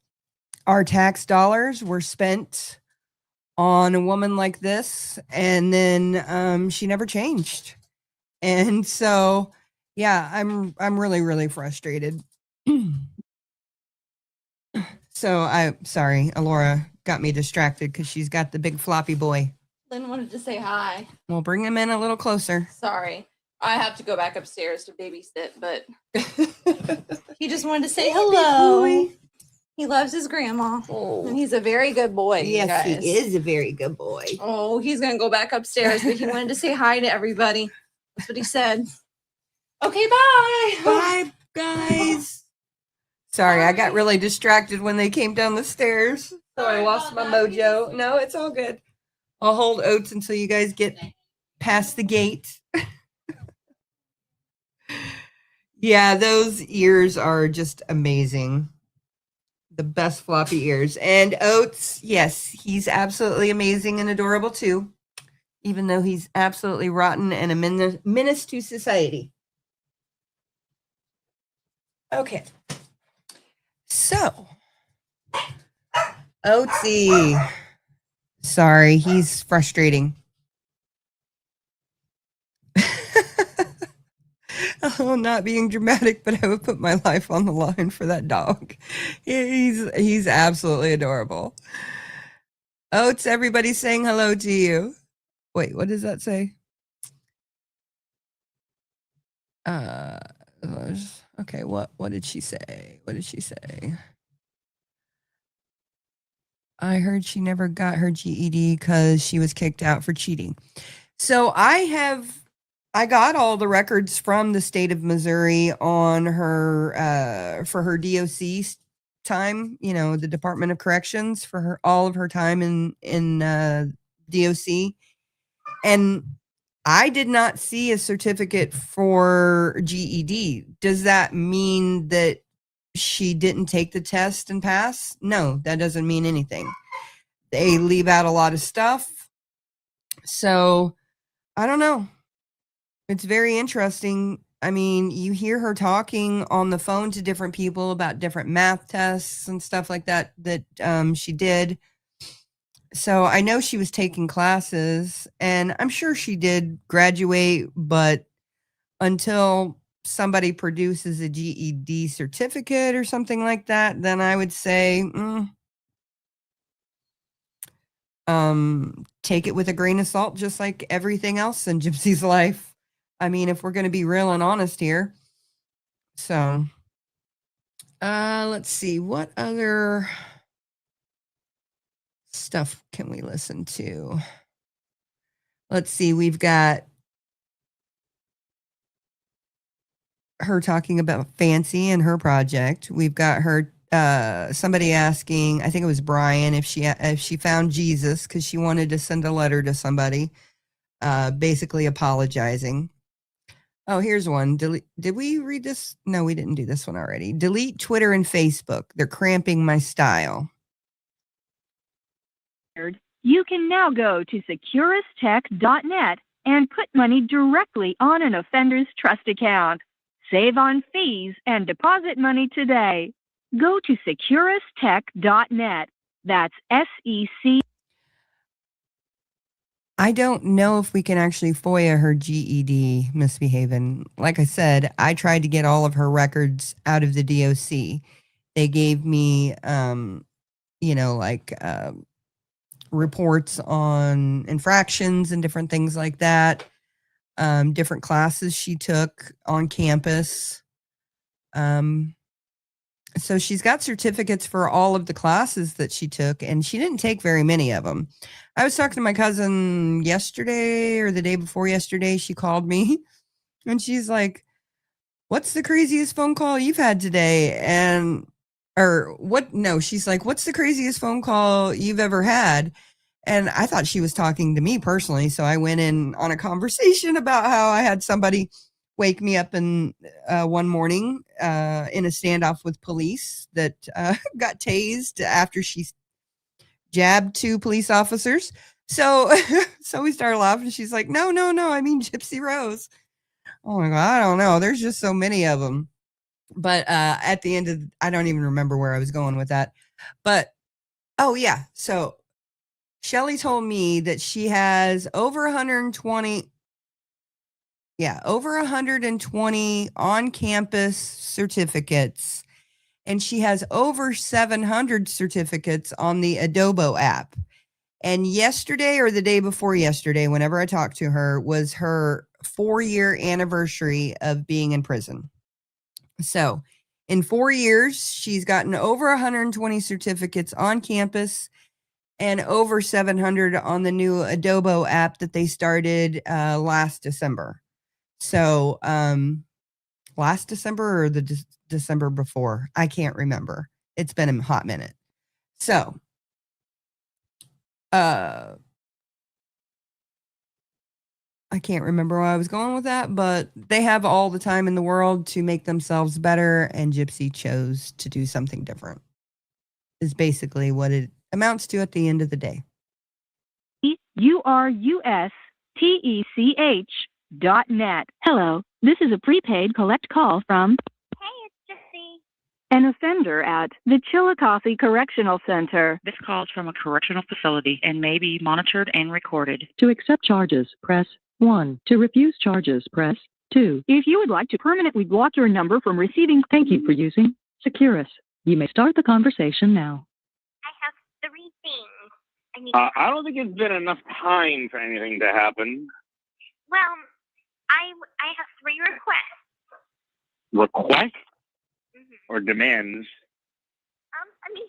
S1: our tax dollars were spent on a woman like this, and then she never changed. And so, yeah, I'm really, really frustrated. So sorry, Alora got me distracted because she's got the big floppy boy.
S6: Lynn wanted to say hi.
S1: We'll bring him in a little closer.
S6: Sorry. I have to go back upstairs to babysit, but he just wanted to say hello.
S1: Boy.
S6: He loves his grandma.
S1: Oh.
S6: And he's a very good boy.
S1: Yes,
S6: you guys.
S1: he is a very good boy.
S6: Oh, he's going to go back upstairs, but he wanted to say hi to everybody. That's what he said. Okay, bye.
S1: Bye, guys. Sorry, I got really distracted when they came down the stairs, so I lost my mojo. No, it's all good. I'll hold Oats until you guys get past the gate. Yeah, those ears are just amazing. The best floppy ears. And Oats, yes, he's absolutely amazing and adorable too, even though he's absolutely rotten and a menace to society. Okay. So, Oatsy. Sorry, he's frustrating. I'm not being dramatic, but I would put my life on the line for that dog. He's absolutely adorable. Oats, everybody's saying hello to you. Wait, what does that say? Okay, what did she say? What did she say? I heard she never got her GED because she was kicked out for cheating. So I got all the records from the state of Missouri on her for her DOC time, you know, the Department of Corrections, for all of her time in DOC. And I did not see a certificate for GED. Does that mean that she didn't take the test and pass? No, that doesn't mean anything. They leave out a lot of stuff. So I don't know. It's very interesting. I mean, you hear her talking on the phone to different people about different math tests and stuff like that she did. So I know she was taking classes, and I'm sure she did graduate, but until somebody produces a GED certificate or something like that, then I would say, take it with a grain of salt, just like everything else in Gypsy's life. I mean, if we're going to be real and honest here. So, let's see, what other stuff can we listen to? Let's see, we've got her talking about Fancy and her project. We've got her somebody asking, I think it was Brian, if she found Jesus because she wanted to send a letter to somebody, basically apologizing. Oh, here's one. Did we read this? No, we didn't do this one already. Delete Twitter and Facebook. They're cramping my style.
S2: You can now go to securistech.net and put money directly on an offender's trust account. Save on fees and deposit money today. Go to securistech.net. That's SEC.
S1: I don't know if we can actually FOIA her GED, Miss Behaven. Like I said, I tried to get all of her records out of the DOC. They gave me, reports on infractions and different things like that. Different classes she took on campus. So she's got certificates for all of the classes that she took, and she didn't take very many of them. I was talking to my cousin yesterday or the day before yesterday. She called me and she's like, "What's the craziest phone call you've had today?" She's like, "What's the craziest phone call you've ever had?" And I thought she was talking to me personally. So I went in on a conversation about how I had somebody wake me up one morning in a standoff with police that got tased after she jabbed 2 police officers. So we started laughing. She's like, no, I mean Gypsy Rose. Oh my God, I don't know. There's just so many of them. But at the end of, I don't even remember where I was going with that. But, oh yeah. So Shelly told me that she has over 120 on-campus certificates, and she has over 700 certificates on the Adobo app. And yesterday or the day before yesterday, whenever I talked to her, was her 4-year anniversary of being in prison. So in 4 years, she's gotten over 120 certificates on campus and over 700 on the new Adobo app that they started last December. So last December or the December before, I can't remember. It's been a hot minute. So I can't remember where I was going with that, but they have all the time in the world to make themselves better, and Gypsy chose to do something different. Is basically what it amounts to at the end of the day.
S2: URUSTECH.net. Hello, this is a prepaid collect call from
S4: Hey, it's Gypsy.
S2: an offender at the Chillicothe Correctional Center.
S3: This call is from a correctional facility and may be monitored and recorded.
S2: To accept charges, press 1. To refuse charges, press 2. If you would like to permanently block your number from receiving, thank you for using Securus. You may start the conversation now.
S4: I have 3 things I need.
S7: I don't think it's been enough time for anything to happen.
S4: Well, I have 3 requests.
S7: Requests
S4: Mm-hmm.
S7: or demands?
S4: I mean,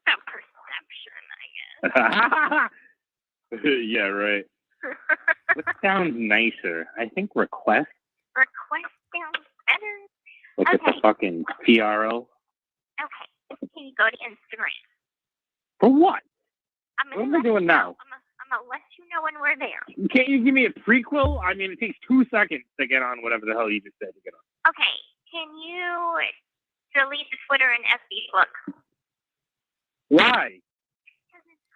S4: some perception, I guess.
S7: Yeah, right. What sounds nicer? I think request.
S4: Request sounds better.
S7: Like it's
S4: Okay.
S7: a fucking PRO.
S4: Okay, can you go to Instagram?
S7: For what?
S4: I'm
S7: What
S4: gonna
S7: am I
S4: let
S7: doing
S4: you
S7: now?
S4: know. I'm gonna let you know when we're there.
S7: Can't you give me a prequel? I mean, it takes 2 seconds to get on whatever the hell you just said to get on.
S4: Okay, can you delete the Twitter and Facebook?
S7: Why?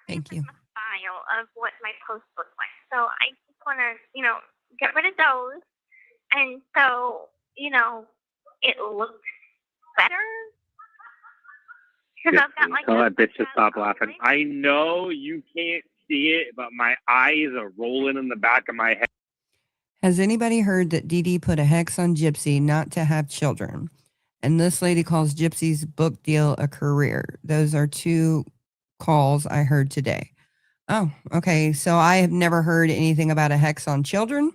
S1: Thank you.
S4: A file of what my posts look like. So I just want to, get rid of those, and so it looks better. Because I've got like.
S7: Tell that bitch to stop laughing. I know you can't see it, but my eyes are rolling in the back of my head.
S1: Has anybody heard that Dee Dee put a hex on Gypsy not to have children? And this lady calls Gypsy's book deal a career. Those are 2 calls I heard today. Oh, okay. So I have never heard anything about a hex on children.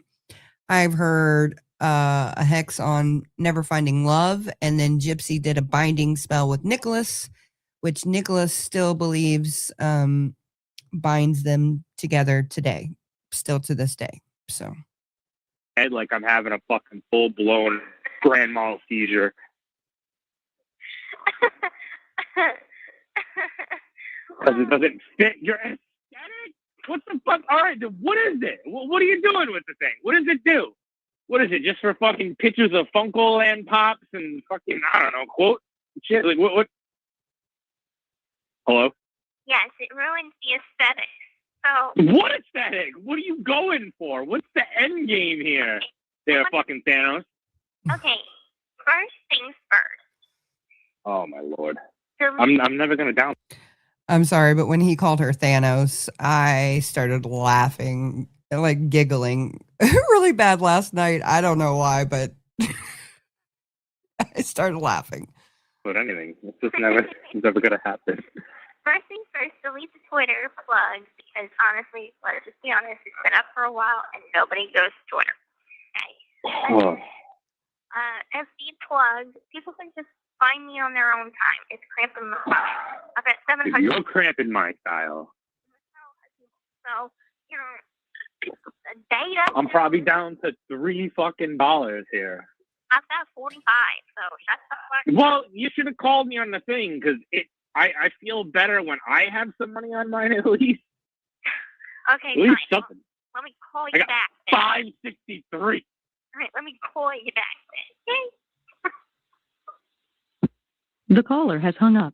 S1: I've heard a hex on never finding love. And then Gypsy did a binding spell with Nicholas, which Nicholas still believes binds them together today, still to this day. So.
S7: Head like I'm having a fucking full-blown grand mal seizure. Because it doesn't fit your aesthetic? What the fuck? All right, then what is it? What are you doing with the thing? What does it do? What is it? Just for fucking pictures of Funko Land pops and fucking, I don't know, quote shit? Like, what? Hello?
S4: Yes, it ruins the aesthetic. So
S7: What aesthetic? What are you going for? What's the end game here? There, fucking Thanos.
S4: okay, first things first.
S7: Oh my lord.
S4: Delete
S7: I'm never gonna down.
S1: I'm sorry, but when he called her Thanos, I started laughing, like giggling really bad last night. I don't know why, but I started laughing.
S7: But anything, it's just never gonna happen.
S4: First things first, delete the Twitter plugs because honestly, let's just be honest, it's been up for a while and nobody goes to Twitter. Okay. FD plugs, people can just find me on their own time. It's cramping my style. I've got 700.
S7: You're cramping my style.
S4: So, you know, the data.
S7: I'm probably down to $3 fucking here.
S4: I've got 45, so shut the fuck up.
S7: Well, you should have called me on the thing because I feel better when I have some money on mine at least.
S4: Okay,
S7: At least
S4: fine.
S7: something.
S4: Let me call
S7: I
S4: you
S7: got
S4: back then.
S7: 563.
S4: All right, let me call you back then. Okay?
S2: The caller has hung up.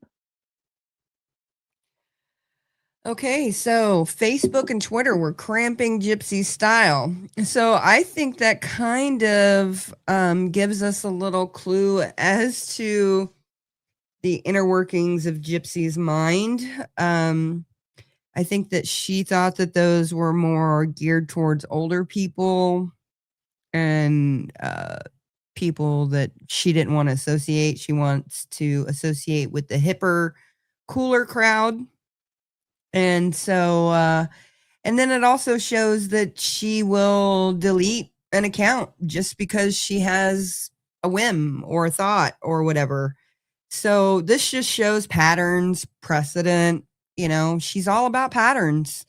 S1: Okay, so Facebook and Twitter were cramping Gypsy's style. So I think that kind of gives us a little clue as to the inner workings of Gypsy's mind. I think that she thought that those were more geared towards older people and people that she didn't want to associate. She wants to associate with the hipper, cooler crowd. And so, and then it also shows that she will delete an account just because she has a whim or a thought or whatever. So this just shows patterns, precedent. You know, she's all about patterns,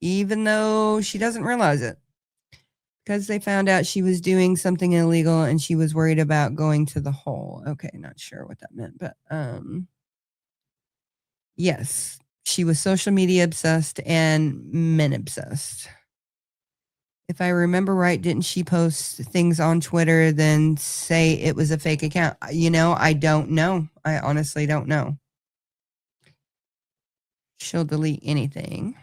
S1: even though she doesn't realize it. Because they found out she was doing something illegal and she was worried about going to the hole. Okay, not sure what that meant, but yes, she was social media obsessed and men obsessed. If I remember right, didn't she post things on Twitter then say it was a fake account? You know, I don't know. I honestly don't know. She'll delete anything.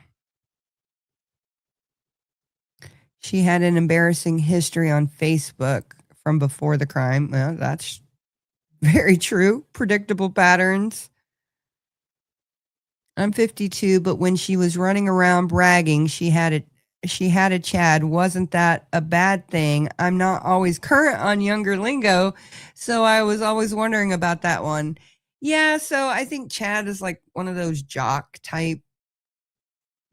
S1: She had an embarrassing history on Facebook from before the crime. Well, that's very true. Predictable patterns. I'm 52, but when she was running around bragging, she had a Chad. Wasn't that a bad thing? I'm not always current on younger lingo, so I was always wondering about that one. Yeah, so I think Chad is like one of those jock type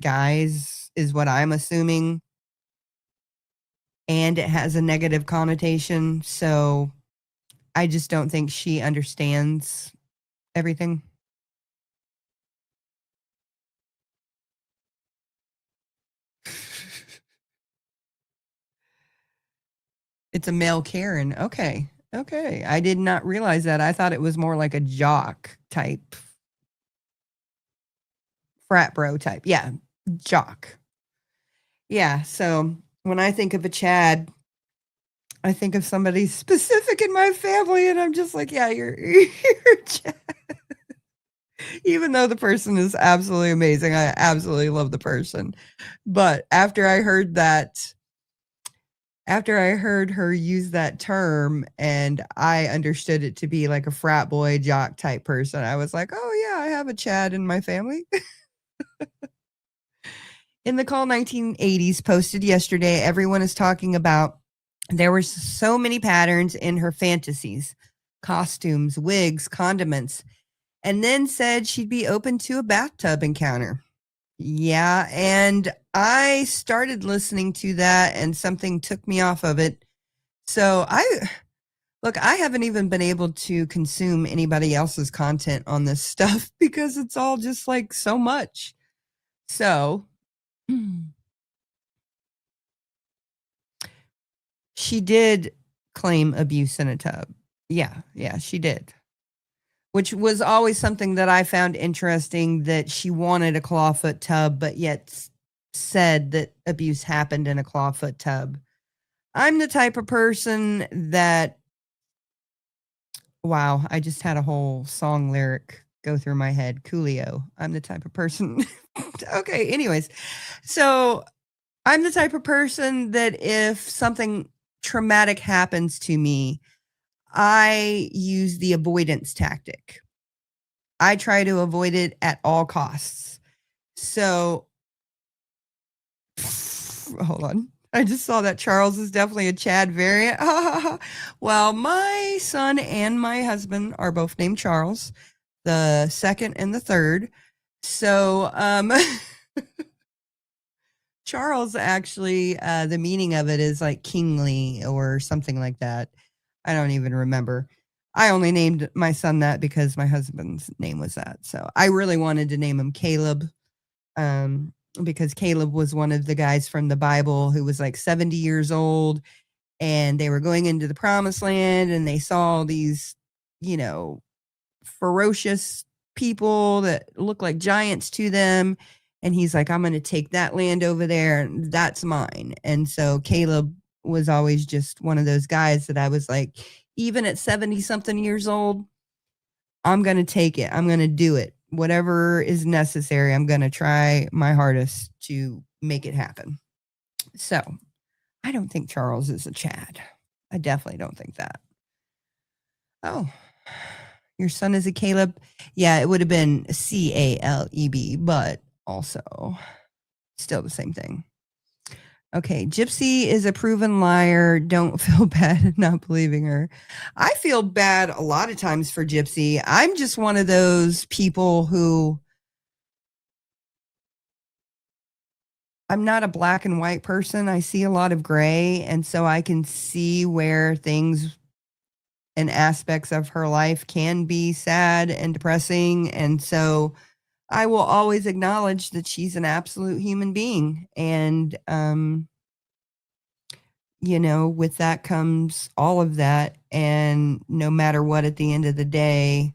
S1: guys, is what I'm assuming. And it has a negative connotation, so I just don't think she understands everything. It's a male Karen. Okay. I did not realize that. I thought it was more like a jock type, frat bro type. Yeah, jock. Yeah, so when I think of a Chad, I think of somebody specific in my family, and I'm just like, yeah, you're Chad. Even though the person is absolutely amazing, I absolutely love the person. But after I heard her use that term and I understood it to be like a frat boy jock type person, I was like, oh yeah, I have a Chad in my family. In the Call 1980s posted yesterday, everyone is talking about there were so many patterns in her fantasies, costumes, wigs, condiments, and then said she'd be open to a bathtub encounter. Yeah, and I started listening to that and something took me off of it. So I haven't even been able to consume anybody else's content on this stuff because it's all just like so much. So she did claim abuse in a tub. Yeah, she did. Which was always something that I found interesting, that she wanted a clawfoot tub, but yet said that abuse happened in a clawfoot tub. I'm the type of person that, wow, I just had a whole song lyric go through my head. Coolio. I'm the type of person. Okay, anyways. So I'm the type of person that if something traumatic happens to me, I use the avoidance tactic. I try to avoid it at all costs. So, hold on. I just saw that Charles is definitely a Chad variant. Well, my son and my husband are both named Charles, the second and the third. So, Charles actually, the meaning of it is like kingly or something like that. I don't even remember. I only named my son that because my husband's name was that. So I really wanted to name him Caleb, because Caleb was one of the guys from the Bible who was like 70 years old, and they were going into the promised land, and they saw these, ferocious people that look like giants to them. And he's like, I'm going to take that land over there, and that's mine. And so Caleb was always just one of those guys that I was like, even at 70 something years old, I'm going to take it. I'm going to do it. Whatever is necessary, I'm going to try my hardest to make it happen. So I don't think Charles is a Chad. I definitely don't think that. Oh, your son is a Caleb? Yeah, it would have been Caleb, but also still the same thing. Okay, Gypsy is a proven liar. Don't feel bad not believing her. I feel bad a lot of times for Gypsy. I'm just one of those people who, I'm not a black and white person. I see a lot of gray, and so I can see where things and aspects of her life can be sad and depressing. And so I will always acknowledge that she's an absolute human being. And, with that comes all of that. And no matter what, at the end of the day,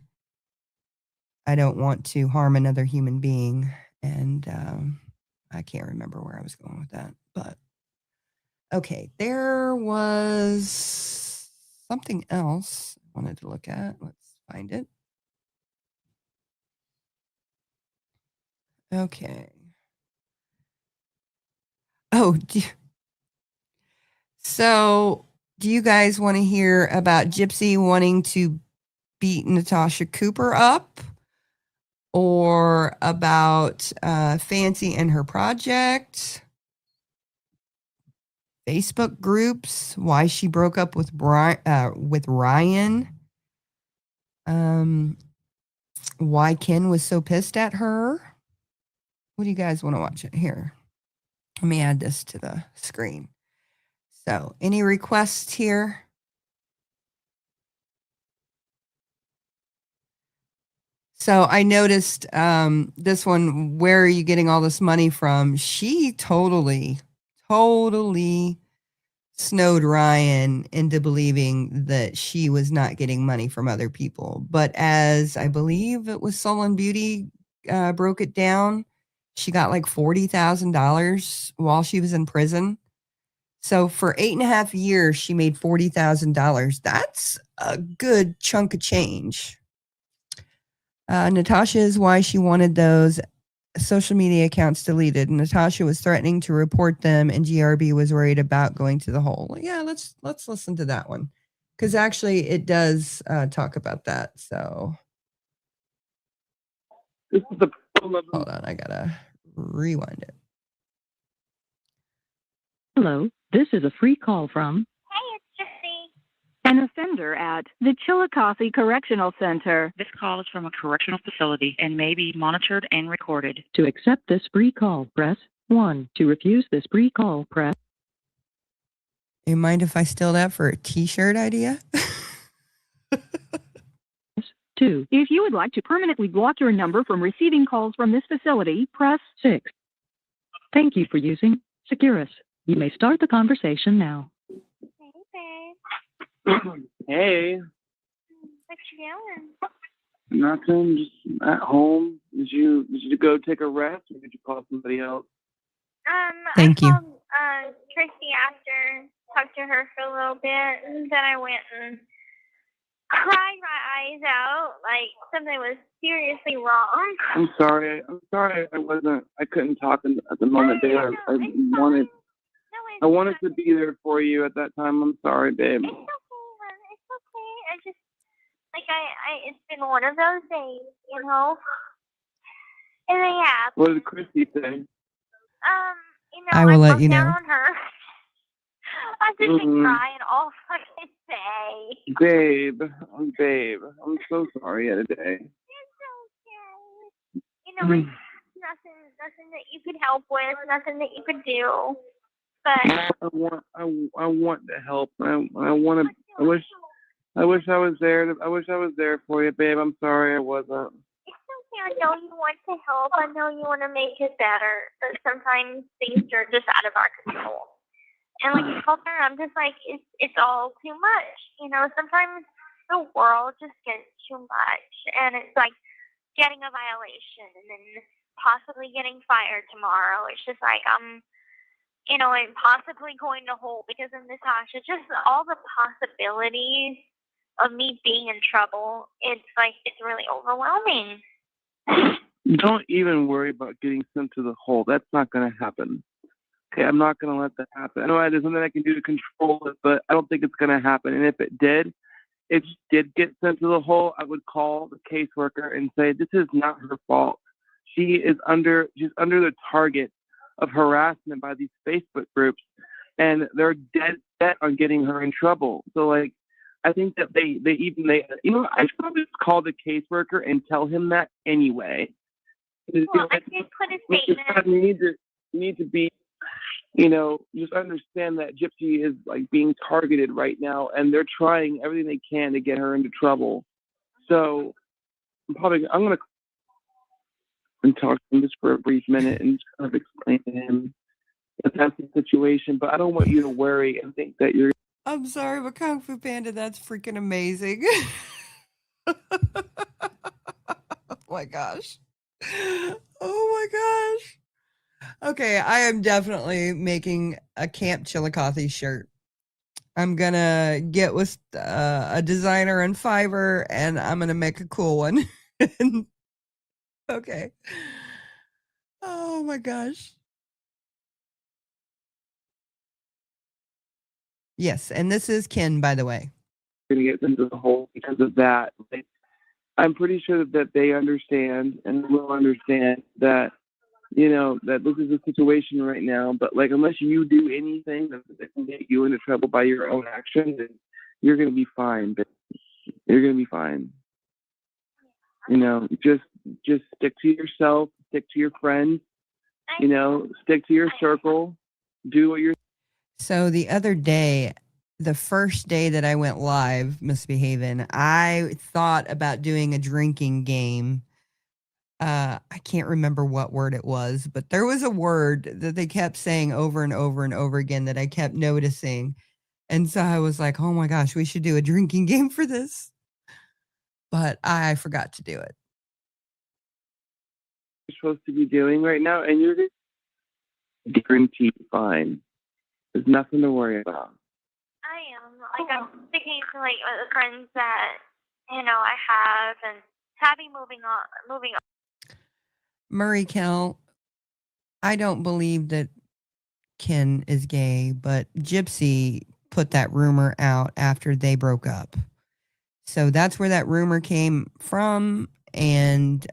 S1: I don't want to harm another human being. And I can't remember where I was going with that. But okay, there was something else I wanted to look at. Let's find it. Okay. Oh, so do you guys want to hear about Gypsy wanting to beat Natasha Cooper up, or about Fancy and her project, Facebook groups, why she broke up with Ryan, why Ken was so pissed at her? What do you guys want to watch it here? Let me add this to the screen. So, any requests here? So I noticed this one, where are you getting all this money from? She totally snowed Ryan into believing that she was not getting money from other people. But as I believe it was Sullen Beauty broke it down, she got like $40,000 while she was in prison. So for 8.5 years, she made $40,000. That's a good chunk of change. Natasha is why she wanted those social media accounts deleted. Natasha was threatening to report them, and GRB was worried about going to the hole. Yeah, let's listen to that one, because actually it does talk about that. So
S8: this is the
S1: hold on, I gotta rewind it.
S9: Hello, this is a free call from
S4: Hey, it's Gypsy.
S2: An offender at the Chillicothe Correctional Center.
S3: This call is from a correctional facility and may be monitored and recorded.
S9: To accept this free call, press 1. To refuse this free call, press.
S1: You mind if I steal that for a t-shirt idea?
S9: 2.
S2: If you would like to permanently block your number from receiving calls from this facility, press
S9: 6. Thank you for using Securus. You may start the conversation now.
S4: Hey, babe.
S8: Hey,
S4: What you doing?
S8: nothing. Just at home. Did you go take a rest, or did you call somebody else?
S1: Thank
S4: I
S1: you.
S4: called Christy after talked to her for a little bit, and then I went and cried my eyes out like something was seriously wrong.
S8: I'm sorry. I couldn't talk at the moment, babe. I wanted to be there for you at that time. I'm sorry, babe.
S4: It's okay, hon. It's okay. I just, like, it's been one of those days, you know? And yeah.
S8: What did Christy say?
S1: I will let you
S4: down
S1: know.
S4: on her. I've just been crying all fucking day.
S8: Babe, I'm so sorry today.
S4: It's okay. You know, it's nothing that you could help with, nothing that you could do. But
S8: I want to help. I wish I was there. I wish I was there for you, babe. I'm sorry I wasn't.
S4: It's okay. I know you want to help. I know you want to make it better. But sometimes things are just out of our control. And like I told her, I'm just like, it's all too much. You know, sometimes the world just gets too much. And it's like getting a violation and then possibly getting fired tomorrow. It's just like, you know, and possibly going to hold because of Natasha. Just all the possibilities of me being in trouble. It's like, it's really overwhelming.
S8: Don't even worry about getting sent to the hole. That's not going to happen. Okay, I'm not going to let that happen. I know there's something I can do to control it, but I don't think it's going to happen. And if it did get sent to the hole, I would call the caseworker and say, this is not her fault. She's under the target of harassment by these Facebook groups, and they're dead set on getting her in trouble. So, like, I think that they you know, I should probably just call the caseworker and tell him that anyway.
S4: Well, I did put a statement.
S8: You need to be, you know, just understand that Gypsy is like being targeted right now, and they're trying everything they can to get her into trouble. So I'm going to and talk to him just for a brief minute and just kind of explain to him that that's the situation. But I don't want you to worry and think that you're.
S1: I'm sorry, but Kung Fu Panda, that's freaking amazing. Oh my gosh. Oh my gosh. Okay, I am definitely making a Camp Chillicothe shirt. I'm gonna get with a designer in Fiverr and I'm gonna make a cool one. Okay. Oh my gosh. Yes, and this is Ken, by the way.
S8: Going to get into the hole because of that. I'm pretty sure that they understand and will understand that, you know, that this is a situation right now. But like, unless you do anything that can get you into trouble by your own action, then you're going to be fine. But you're going to be fine. You know, just stick to yourself, stick to your friends, you know, stick to your circle, do what you're.
S1: So the other day, the first day that I went live, Misbehaving, I thought about doing a drinking game. I can't remember what word it was, but there was a word that they kept saying over and over and over again that I kept noticing. And so I was like, oh my gosh, we should do a drinking game for this. But I forgot to do it.
S8: You're supposed to be doing right now, and you're guaranteed fine. There's nothing to worry about.
S4: I am. Like, I'm thinking to, like, the friends that, you know, I have and happy moving on.
S1: Murray Kell, I don't believe that Ken is gay, but Gypsy put that rumor out after they broke up. So that's where that rumor came from. And,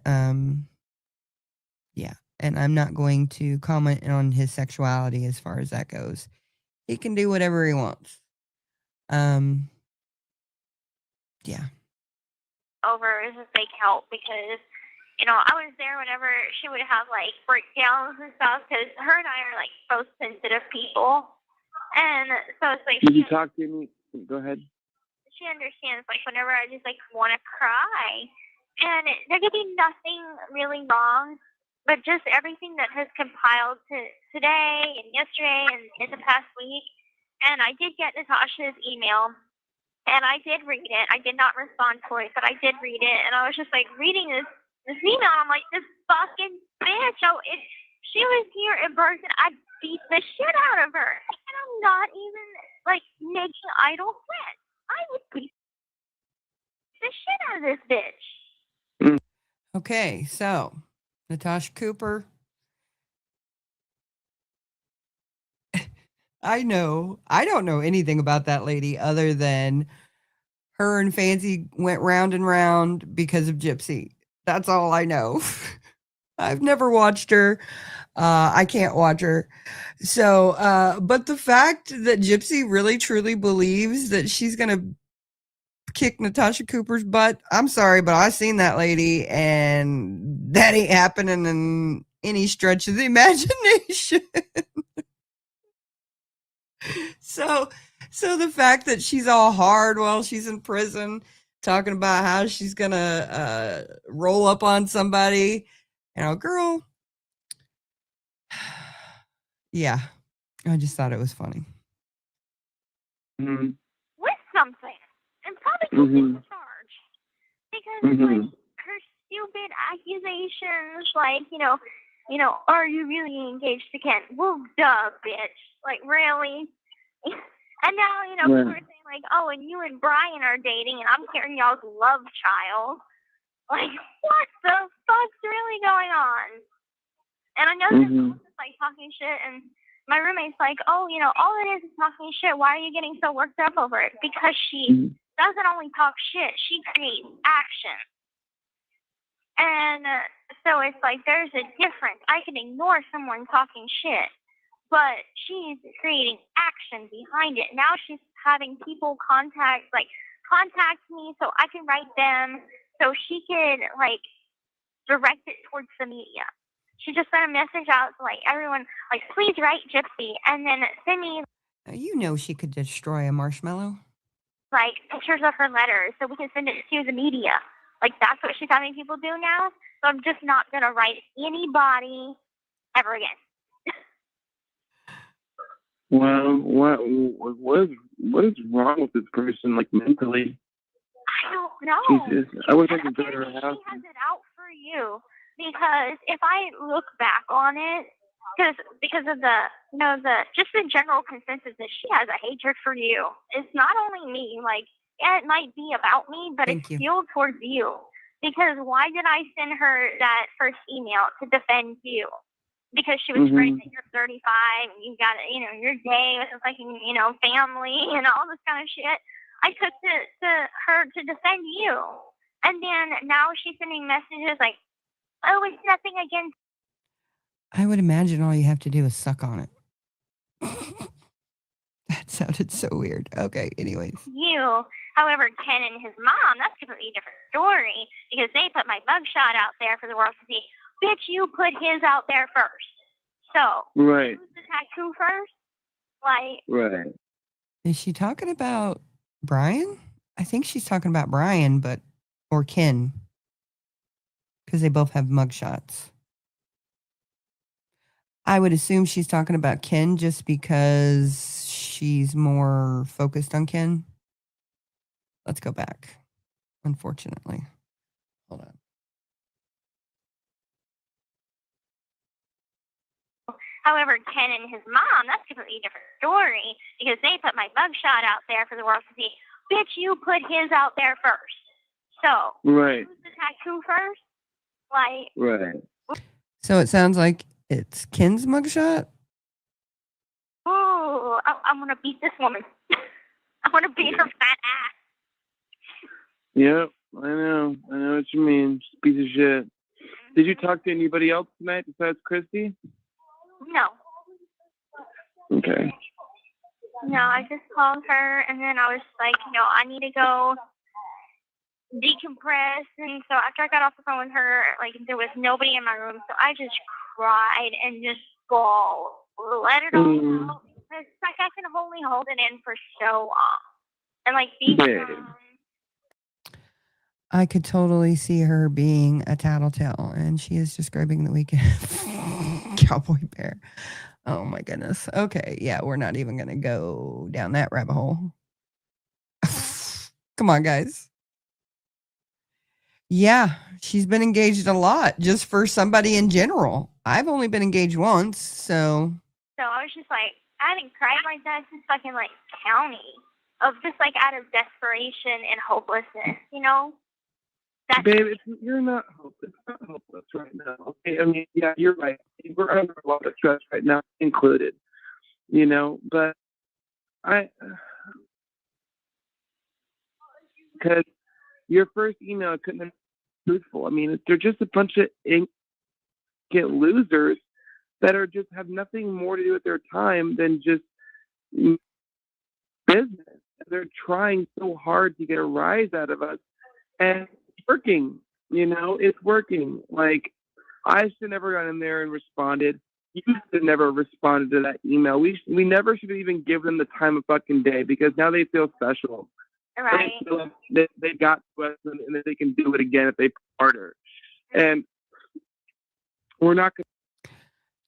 S1: yeah. And I'm not going to comment on his sexuality as far as that goes. He can do whatever he wants. Yeah.
S4: Over is a big help because, you know, I was there whenever she would have like breakdowns and stuff because her and I are like both sensitive people. And so it's like.
S8: Did you talk to me? Go ahead.
S4: She understands like whenever I just like want to cry. And there could be nothing really wrong, but just everything that has compiled to today and yesterday and in the past week. And I did get Natasha's email, and I did read it. I did not respond to it, but I did read it. And I was just like reading this email. And I'm like, this fucking bitch. So if she was here in person, I'd beat the shit out of her. And I'm not even like making idle threats. I would beat the shit out of this bitch.
S1: Okay, so Natasha Cooper. I don't know anything about that lady other than her and Fancy went round and round because of Gypsy. That's all I know. I've never watched her. I can't watch her. So, but the fact that Gypsy really truly believes that she's going to kick Natasha Cooper's butt, I'm sorry, but I seen that lady and that ain't happening in any stretch of the imagination. So the fact that she's all hard while she's in prison, talking about how she's gonna roll up on somebody, girl. Yeah, I just thought it was funny.
S8: Mm-hmm.
S4: With something, and probably in charge, because like her stupid accusations, like are you really engaged to Ken? Well, duh, bitch. Like really. And now, people are saying, like, oh, and you and Brian are dating, and I'm hearing y'all's love child. Like, what the fuck's really going on? And I know they're just, like, talking shit, and my roommate's like, oh, all it is talking shit. Why are you getting so worked up over it? Because she doesn't only talk shit, she creates action. And so it's like, there's a difference. I can ignore someone talking shit, but she's creating action behind it. Now she's having people contact me so I can write them so she could, like, direct it towards the media. She just sent a message out to, like, everyone, like, please write Gypsy and then send me,
S1: She could destroy a marshmallow.
S4: like, pictures of her letters so we can send it to the media. Like, that's what she's having people do now. So I'm just not going to write anybody ever again.
S8: Well, what is wrong with this person, like, mentally?
S4: I don't know.
S8: Jesus, I wish I could go to her house.
S4: She has it out for you because if I look back on it, because of the just the general consensus that she has a hatred for you. It's not only me. Like, yeah, it might be about me, but it's fueled towards you. Because why did I send her that first email to defend you? Because she was afraid that you're 35 and you got your day with fucking family and all this kind of shit. I took to her to defend you, and then now she's sending messages like, "Oh, it's nothing against."
S1: I would imagine all you have to do is suck on it. That sounded so weird. Okay, anyways.
S4: You, however, Ken and his mom, that's a completely different story because they put my mugshot out there for the world to see. Bitch, you put his out there first. So,
S8: right.
S4: Who's the tattoo first? Like,
S8: right.
S1: Is she talking about Brian? I think she's talking about Brian, or Ken, because they both have mugshots. I would assume she's talking about Ken just because she's more focused on Ken. Let's go back, unfortunately. Hold on.
S4: However, Ken and his mom, that's a completely different story because they put my mugshot out there for the world to see. Bitch, you put his out there first. So,
S8: right.
S4: Who's the tattoo first? Like,
S8: right.
S1: So it sounds like it's Ken's mugshot?
S4: Oh, I'm going to beat this woman. I want to beat her fat ass.
S8: Yep, I know what you mean. Piece of shit. Did you talk to anybody else tonight besides Christy?
S4: No.
S8: Okay.
S4: No, I just called her, and then I was like, I need to go decompress. And so after I got off the phone with her, like, there was nobody in my room, so I just cried and just bawled. Let it all out. It's like I can only hold it in for so long. And, like, be strong.
S1: I could totally see her being a tattletale, and she is describing the weekend. Cowboy bear. Oh my goodness. Okay, yeah, we're not even gonna go down that rabbit hole. Come on, guys. Yeah, she's been engaged a lot just for somebody in general. I've only been engaged once, so
S4: I was just like, I hadn't cried like that since fucking like county of just like out of desperation and hopelessness, you know? That's
S8: Babe, you're not hopeless. It's not hopeless right now. Okay, I mean, yeah, you're right. We're under a lot of stress right now, included. You know, but because your first email couldn't have been truthful. I mean, they're just a bunch of get losers that are just have nothing more to do with their time than just business. They're trying so hard to get a rise out of us, and it's working. You know, it's working. Like, I should have never gone in there and responded. You should have never responded to that email. We never should have even given them the time of fucking day, because now they feel special.
S4: right.
S8: They feel like they got to us and that they can do it again if they push harder. And we're not going to.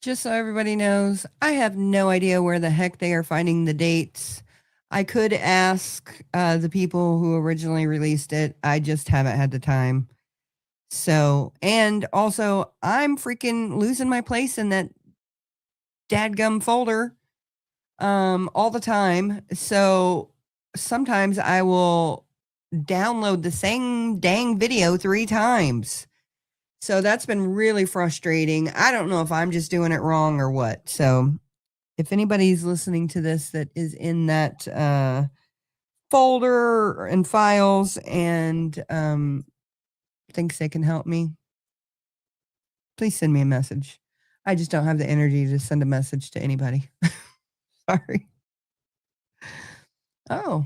S1: Just so everybody knows, I have no idea where the heck they are finding the dates. I could ask the people who originally released it. I just haven't had the time. So, and also, I'm freaking losing my place in that dadgum folder all the time. So sometimes I will download the same dang video 3 times. So that's been really frustrating. I don't know if I'm just doing it wrong or what. So if anybody's listening to this that is in that folder and files and thinks they can help me, please send me a message. I just don't have the energy to send a message to anybody. Sorry. Oh,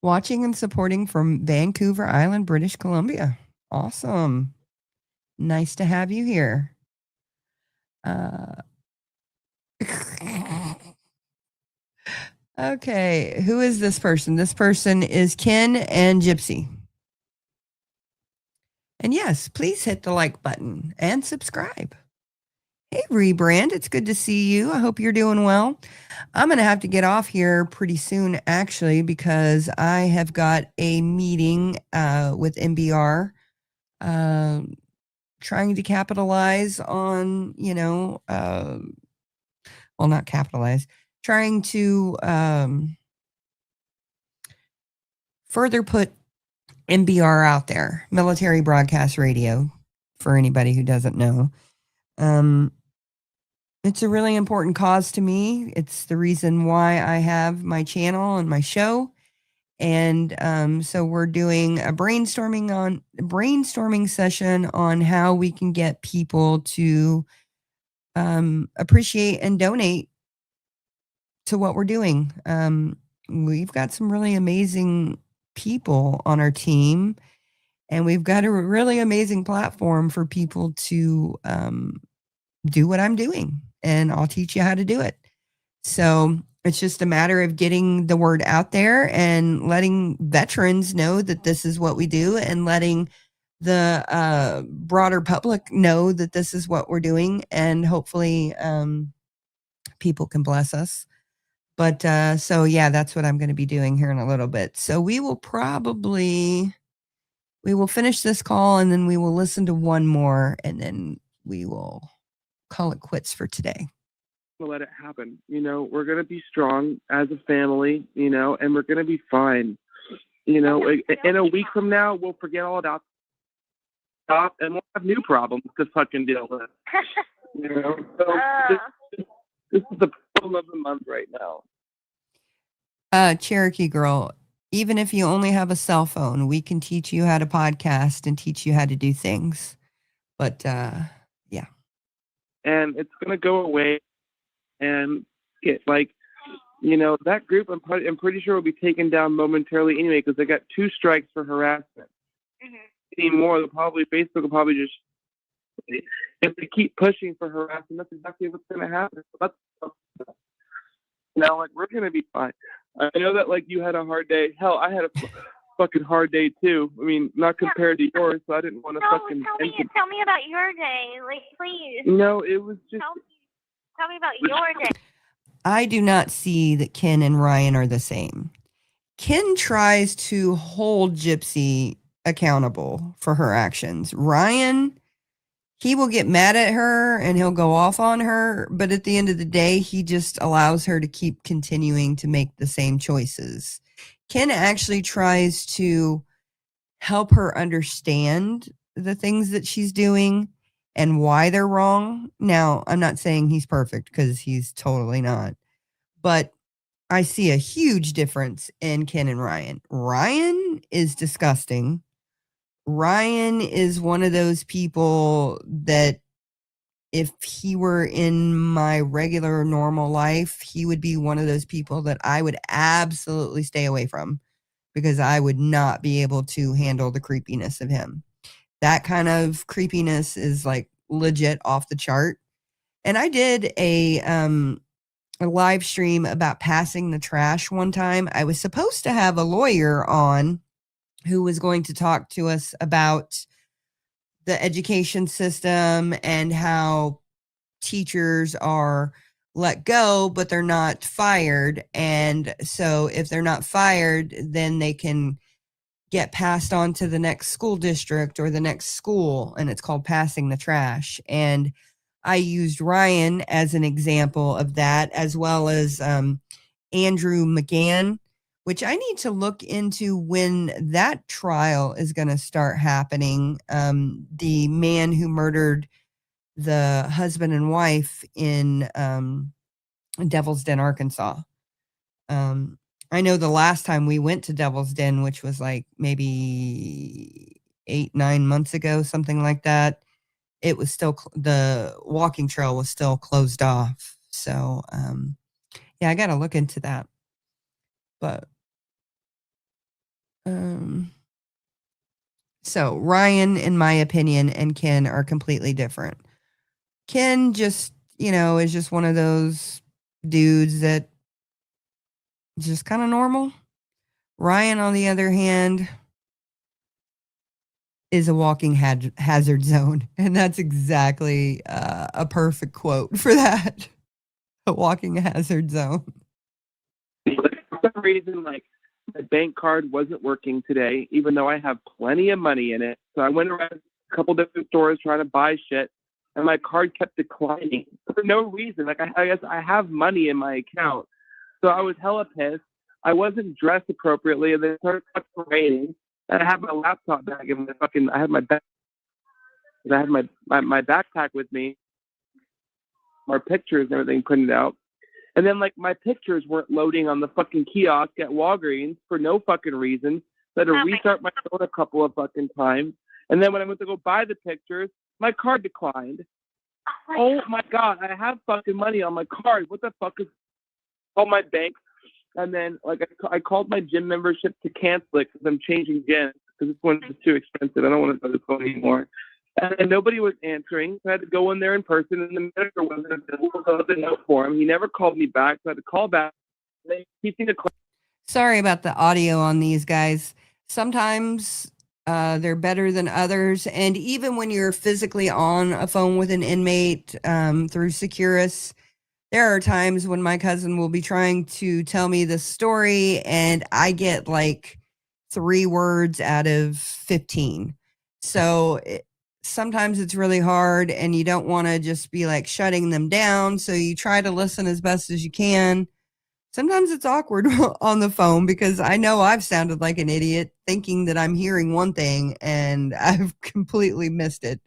S1: watching and supporting from Vancouver Island, British Columbia. Awesome. Nice to have you here. Okay, who is this person? This person is Ken and Gypsy. And yes, please hit the like button and subscribe. Hey, Rebrand, it's good to see you. I hope you're doing well. I'm going to have to get off here pretty soon, actually, because I have got a meeting with MBR trying to capitalize on, well, not capitalize, trying to further put MBR out there, Military Broadcast Radio, for anybody who doesn't know. It's a really important cause to me. It's the reason why I have my channel and my show. And so we're doing a brainstorming session on how we can get people to appreciate and donate to what we're doing. We've got some really amazing people on our team, and we've got a really amazing platform for people to do what I'm doing, and I'll teach you how to do it. So it's just a matter of getting the word out there and letting veterans know that this is what we do, and letting the broader public know that this is what we're doing, and hopefully people can bless us. But so yeah, that's what I'm going to be doing here in a little bit. So we will finish this call, and then we will listen to one more, and then we will call it quits for today.
S8: We'll let it happen. We're going to be strong as a family, and we're going to be fine. In a week from now, we'll forget all about stuff, and we'll have new problems to fucking deal with. So this is the problem of the month right now.
S1: Cherokee Girl, even if you only have a cell phone, we can teach you how to podcast and teach you how to do things. But yeah.
S8: And it's going to go away. And that group, I'm pretty sure will be taken down momentarily anyway, because they got 2 strikes for harassment. Any more, Facebook will probably just, if they keep pushing for harassment, that's exactly what's going to happen. We're going to be fine. I know that you had a hard day. Hell, I had a fucking hard day too. I mean, not compared to yours, so I didn't want to fucking.
S4: Tell me about your day, please.
S8: No, it was just.
S4: Tell me about your day.
S1: I do not see that Ken and Ryan are the same. Ken tries to hold Gypsy accountable for her actions. Ryan, he will get mad at her and he'll go off on her, but at the end of the day, he just allows her to keep continuing to make the same choices. Ken actually tries to help her understand the things that she's doing and why they're wrong. Now, I'm not saying he's perfect because he's totally not, but I see a huge difference in Ken and Ryan. Ryan is disgusting. Ryan is one of those people that if he were in my regular normal life, he would be one of those people that I would absolutely stay away from because I would not be able to handle the creepiness of him. That kind of creepiness is like legit off the chart. And I did a live stream about passing the trash one time. I was supposed to have a lawyer on who was going to talk to us about the education system and how teachers are let go, but they're not fired. And so if they're not fired, then they can get passed on to the next school district or the next school. And it's called passing the trash. And I used Ryan as an example of that, as well as Andrew McGann, which I need to look into when that trial is going to start happening. The man who murdered the husband and wife in Devil's Den, Arkansas. I know the last time we went to Devil's Den, which was like maybe 8-9 months ago, something like that, it was still, the walking trail was still closed off. So, yeah, I got to look into that. But, so Ryan, in my opinion, and Ken are completely different. Ken just, is just one of those dudes that just kind of normal. Ryan, on the other hand, is a walking hazard zone. And that's exactly a perfect quote for that. A walking hazard zone.
S8: For some reason, like, my bank card wasn't working today, even though I have plenty of money in it. So I went around a couple different stores trying to buy shit, and my card kept declining for no reason. Like, I guess I have money in my account. So I was hella pissed. I wasn't dressed appropriately, and then it started fucking raining. And I had my laptop bag in my fucking, I had my backpack with me, our pictures and everything printed out. And then, like, my pictures weren't loading on the fucking kiosk at Walgreens for no fucking reason. So I had to restart my phone a couple of fucking times. And then when I went to go buy the pictures, my card declined. Oh my God, I have fucking money on my card. What the fuck is all my bank? And then, like, I called my gym membership to cancel it because I'm changing gyms because this one's just too expensive. I don't want to go to this one anymore. And nobody was answering. So I had to go in there in person, and the manager wasn't available, so I left a note for him. He never called me back, so I had to call back.
S1: Sorry about the audio on these guys. Sometimes they're better than others. And even when you're physically on a phone with an inmate through Securus, there are times when my cousin will be trying to tell me the story and I get like 3 words out of 15. So sometimes it's really hard and you don't want to just be like shutting them down. So you try to listen as best as you can. Sometimes it's awkward on the phone because I know I've sounded like an idiot thinking that I'm hearing one thing and I've completely missed it.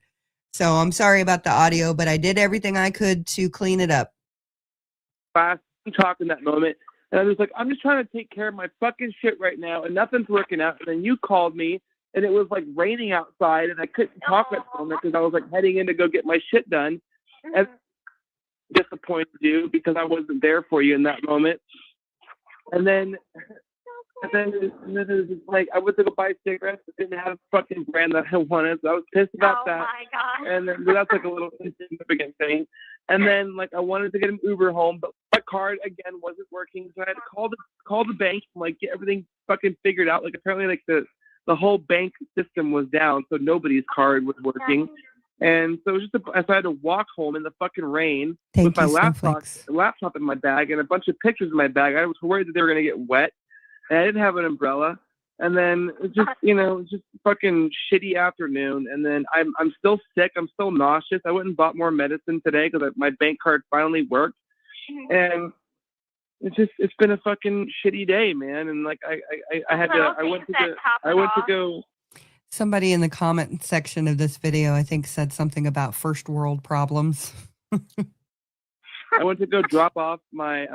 S1: So I'm sorry about the audio, but I did everything I could to clean it up.
S8: Fast talk in that moment, and I was like, I'm just trying to take care of my fucking shit right now, and nothing's working out. And then you called me, and it was like raining outside, and I couldn't talk at the moment because I was like heading in to go get my shit done. And disappointed you because I wasn't there for you in that moment. And then it was just like I went to go buy cigarettes, but didn't have a fucking brand that I wanted, so I was pissed about that.
S4: My God.
S8: And then that's like a little insignificant thing. And then, like, I wanted to get an Uber home, but my card again wasn't working, so I had to call the bank and like get everything fucking figured out. Like, apparently, like the whole bank system was down, so nobody's card was working. And so it was just so I had to walk home in the fucking rain with my laptop in my bag and a bunch of pictures in my bag. I was worried that they were gonna get wet, and I didn't have an umbrella. And then it's just, just fucking shitty afternoon. And then I'm still sick. I'm still nauseous. I went and bought more medicine today because my bank card finally worked. And it's been a fucking shitty day, man. And like I went to go.
S1: Somebody in the comment section of this video, I think, said something about first world problems.
S8: I went to go drop off my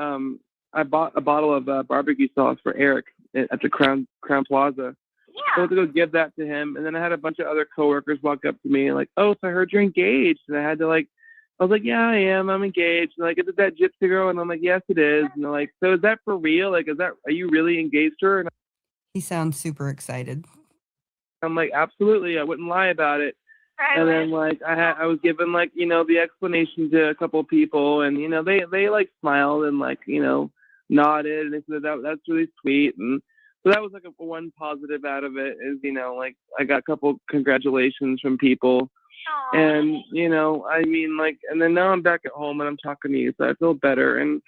S8: I bought a bottle of barbecue sauce for Eric at the Crown Plaza.
S4: Yeah.
S8: I went to go give that to him, and then I had a bunch of other coworkers walk up to me and like, "Oh, so I heard you're engaged." And I was like, "Yeah, I am. I'm engaged." And like, "Is it that Gypsy girl?" And I'm like, "Yes, it is." And they're like, "So is that for real? Like, are you really engaged to her?" And
S1: He sounds super excited.
S8: I'm like, "Absolutely. I wouldn't lie about it." And then like I was given like, the explanation to a couple of people, and they like smiled and like, nodded, and they said that's really sweet. And so that was like a one positive out of it is, like I got a couple congratulations from people.
S4: Aww.
S8: And I mean, like, and then now I'm back at home and I'm talking to you, so I feel better. And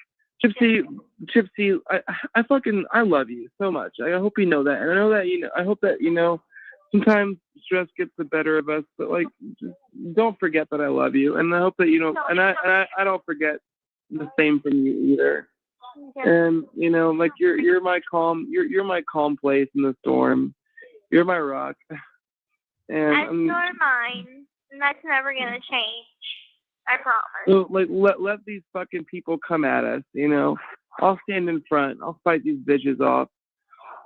S8: Gypsy, I love you so much. I hope you know that, and I know that I hope that sometimes stress gets the better of us, but like, just don't forget that I love you, and I hope that and I don't forget the same from you either. And like you're my calm, you're my calm place in the storm. You're my rock. And
S4: you're mine, and that's never gonna change. I promise.
S8: So like let these fucking people come at us. I'll stand in front. I'll fight these bitches off,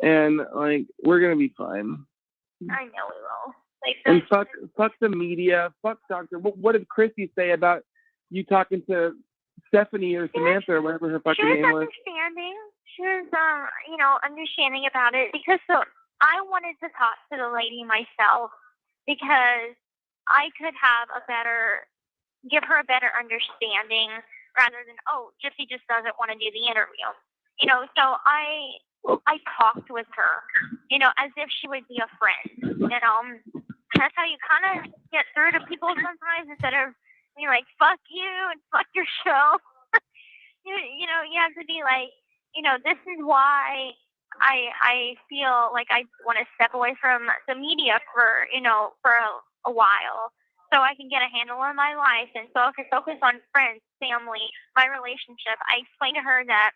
S8: and like we're gonna be fine.
S4: I know we will.
S8: And fuck the media. Fuck Doctor. What did Chrissy say about you talking to Stephanie or Samantha or whatever her fucking name was?
S4: She was understanding about it because I wanted to talk to the lady myself because I could give her a better understanding rather than, Gypsy just doesn't want to do the interview. So I talked with her, as if she would be a friend, That's how you kind of get through to people sometimes instead of being like, fuck you and fuck your show. You have to be like, this is why I feel like I want to step away from the media for a while so I can get a handle on my life and so I can focus on friends, family, my relationship. I explained to her that,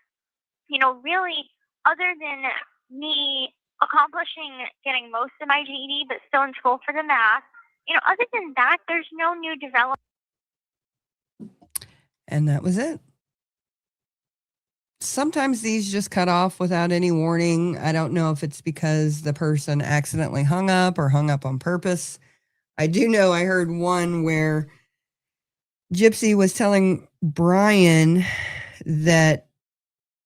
S4: really, other than me accomplishing getting most of my GED but still in school for the math, other than that, there's no new development.
S1: And that was it. Sometimes these just cut off without any warning. I don't know if it's because the person accidentally hung up or hung up on purpose. I do know I heard one where Gypsy was telling Brian that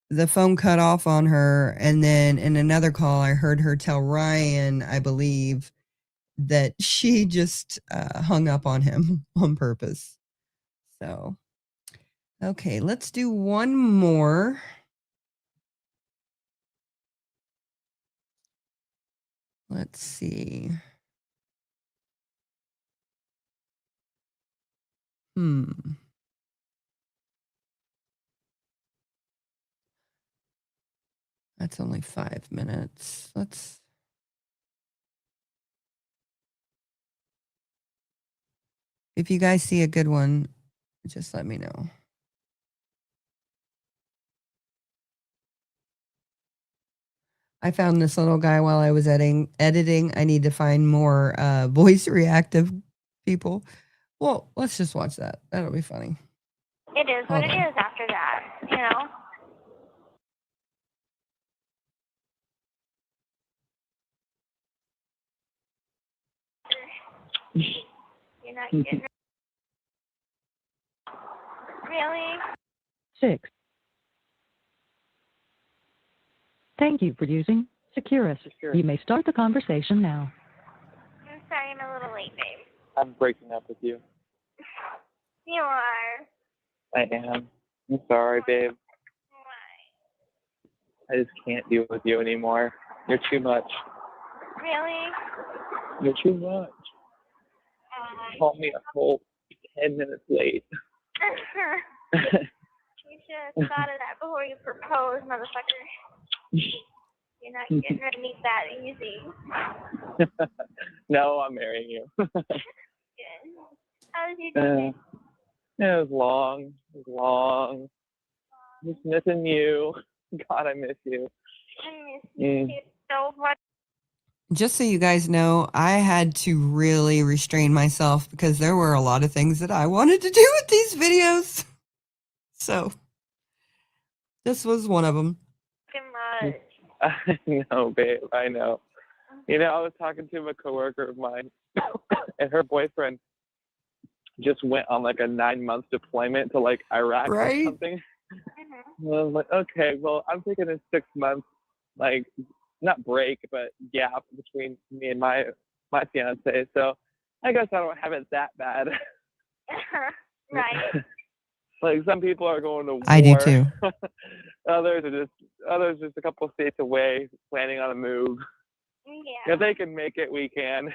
S1: the phone cut off on her. And then in another call, I heard her tell Ryan, I believe, that she just hung up on him on purpose. So, okay, let's do one more. Let's see. That's only 5 minutes. If you guys see a good one, just let me know. I found this little guy while I was editing. I need to find more voice reactive people. Well, let's just watch that. That'll be funny.
S4: It is what it is after that, You're not kidding. Really?
S9: 6. Thank you for using Securus. You may start the conversation now.
S4: I'm sorry, I'm a little late, babe.
S10: I'm breaking up with you.
S4: You are.
S10: I am. I'm sorry, babe.
S4: Why?
S10: I just can't deal with you anymore. You're too much.
S4: Really?
S10: You're too much. Call me a whole 10 minutes late.
S4: You should have thought of that before you proposed, motherfucker. You're not getting rid of me that easy.
S10: No, I'm marrying you.
S4: Good. How was your day?
S10: It was long. It was long. Just missing you. God, I miss you.
S4: I miss you so much.
S1: Just so you guys know, I had to really restrain myself because there were a lot of things that I wanted to do with these videos. So this was one of them.
S4: Too much.
S10: I know, babe. I know. You know, I was talking to a coworker of mine, and her boyfriend just went on like a 9-month deployment to like Iraq or something. And I was like, okay, well, I'm taking a 6 months, like, not break, but gap between me and my fiance. So I guess I don't have it that bad.
S4: Right.
S10: Like some people are going to war.
S1: I do too.
S10: others just a couple states away, planning on a move.
S4: Yeah.
S10: If they can make it, we can.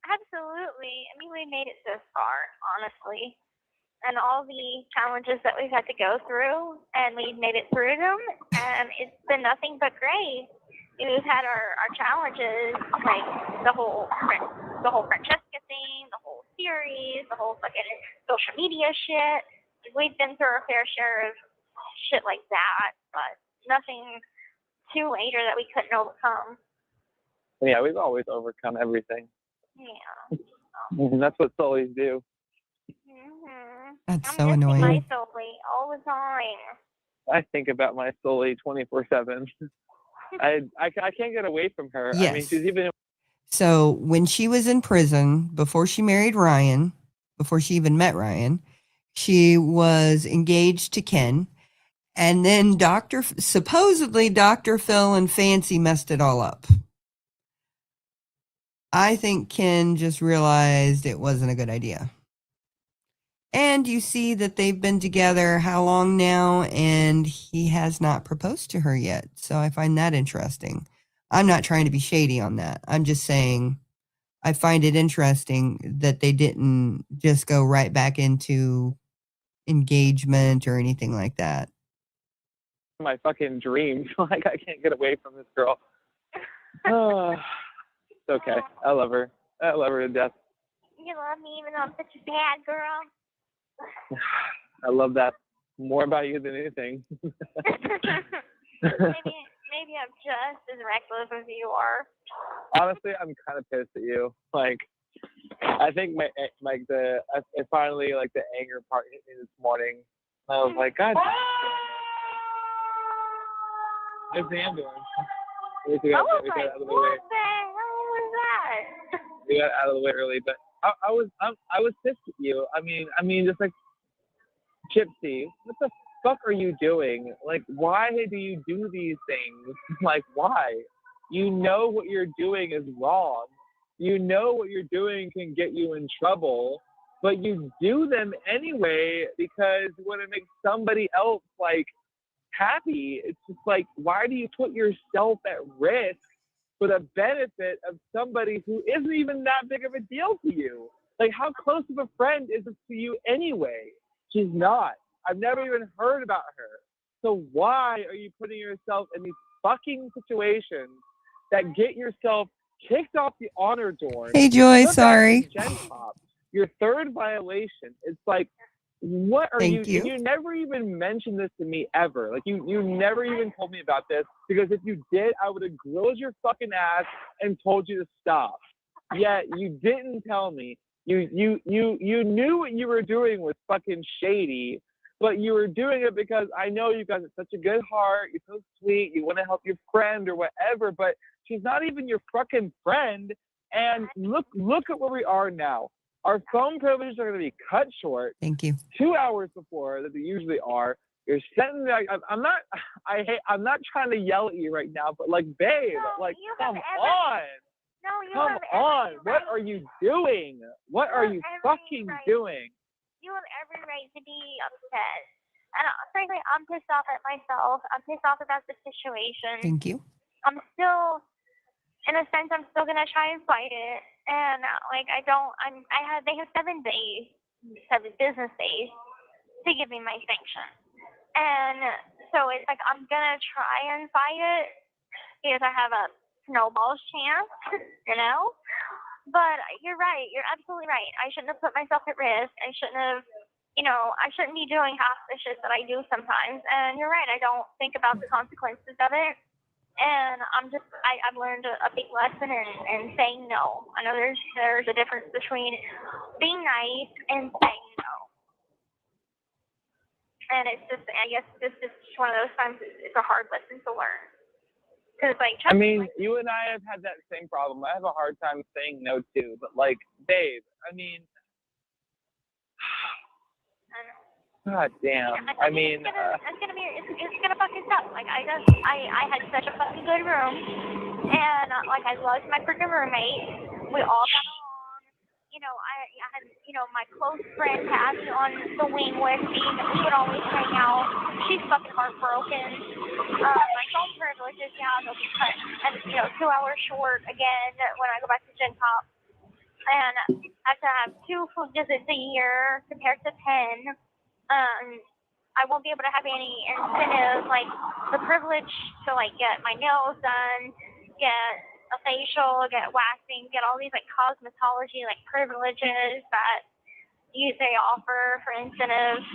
S4: Absolutely. I mean, we made it so far, honestly. And all the challenges that we've had to go through, and we've made it through them, and it's been nothing but great. We've had our challenges, like the whole Francesca thing, the whole series, the whole fucking social media shit. We've been through our fair share of shit like that, but nothing too major that we couldn't overcome.
S10: Yeah, we've always overcome everything.
S4: Yeah.
S10: And that's what soulies do.
S1: That's
S4: I'm
S1: so
S4: missing
S1: annoying.
S4: my soulmate all the time.
S10: I think about my soulie 24/7. I can't get away from her.
S1: Yes.
S10: I mean, she's even.
S1: So when she was in prison, before she married Ryan, before she even met Ryan, she was engaged to Ken. And then supposedly Dr. Phil and Fancy messed it all up. I think Ken just realized it wasn't a good idea. And you see that they've been together how long now, and he has not proposed to her yet. So I find that interesting. I'm not trying to be shady on that. I'm just saying I find it interesting that they didn't just go right back into engagement or anything like that.
S10: My fucking dreams. Like, I can't get away from this girl. Oh, it's okay. I love her. I love her to death.
S4: You love me even though I'm such a bad girl.
S10: I love that more about you than anything.
S4: Maybe I'm just as reckless as you are.
S10: Honestly, I'm kind of pissed at you. Like, I think it finally, like, the anger part hit me this morning. I was like, God. It's the ambulance. We got out of the way.
S4: What the hell was that?
S10: We got out of the way early, but I was pissed at you. I mean, just like, Gypsy, what the fuck are you doing? Like, why do you do these things? Like, why? You know what you're doing is wrong. You know what you're doing can get you in trouble, but you do them anyway because you want to make somebody else, like, happy. It's just like, why do you put yourself at risk for the benefit of somebody who isn't even that big of a deal to you? Like, how close of a friend is it to you anyway? She's not. I've never even heard about her. So why are you putting yourself in these fucking situations that get yourself kicked off the honor dorm?
S1: Hey, Joy,
S10: Put back
S1: sorry.
S10: in Gen Pop? Your third violation. It's like, what are
S1: Thank you.
S10: You never even mentioned this to me ever. Like, you never even told me about this, because if you did, I would have grilled your fucking ass and told you to stop. Yet you didn't tell me. You knew what you were doing was fucking shady, but you were doing it because I know you guys have such a good heart. You're so sweet. You want to help your friend or whatever, but she's not even your fucking friend. And look at where we are now. Our phone privileges are going to be cut short.
S1: Thank you.
S10: 2 hours before that they usually are. You're sitting there. I'm not trying to yell at you right now, but like, babe, like, come on.
S4: No,
S10: Come on. What are you doing? What are you fucking doing?
S4: You have every right to be upset. And frankly, I'm pissed off at myself. I'm pissed off about the situation.
S1: Thank you.
S4: I'm still, in a sense, I'm still gonna try and fight it. And like, they have 7 business days to give me my sanction. And so it's like, I'm gonna try and fight it, because I have a snowball's chance, you know. But you're right. You're absolutely right. I shouldn't have put myself at risk. I shouldn't have, I shouldn't be doing half the shit that I do sometimes. And you're right. I don't think about the consequences of it. And I've learned a big lesson in saying no. I know there's a difference between being nice and saying no. And it's just, I guess this is just one of those times it's a hard lesson to learn. Cause
S10: I mean, you and I have had that same problem. I have a hard time saying no too, but like, babe, I mean, God damn. I mean,
S4: it's gonna fucking suck. Like I had such a fucking good room, and like I loved my freaking roommate. We all got along. I had my close friend Abby on the wing with me. We would always hang out. She's fucking heartbroken. My phone privileges, they'll be cut and 2 hours short again when I go back to Gen Pop. And I have to have 2 food visits a year compared to 10. I won't be able to have any incentives like the privilege to like get my nails done, get a facial, get waxing, get all these like cosmetology like privileges that they offer for incentives.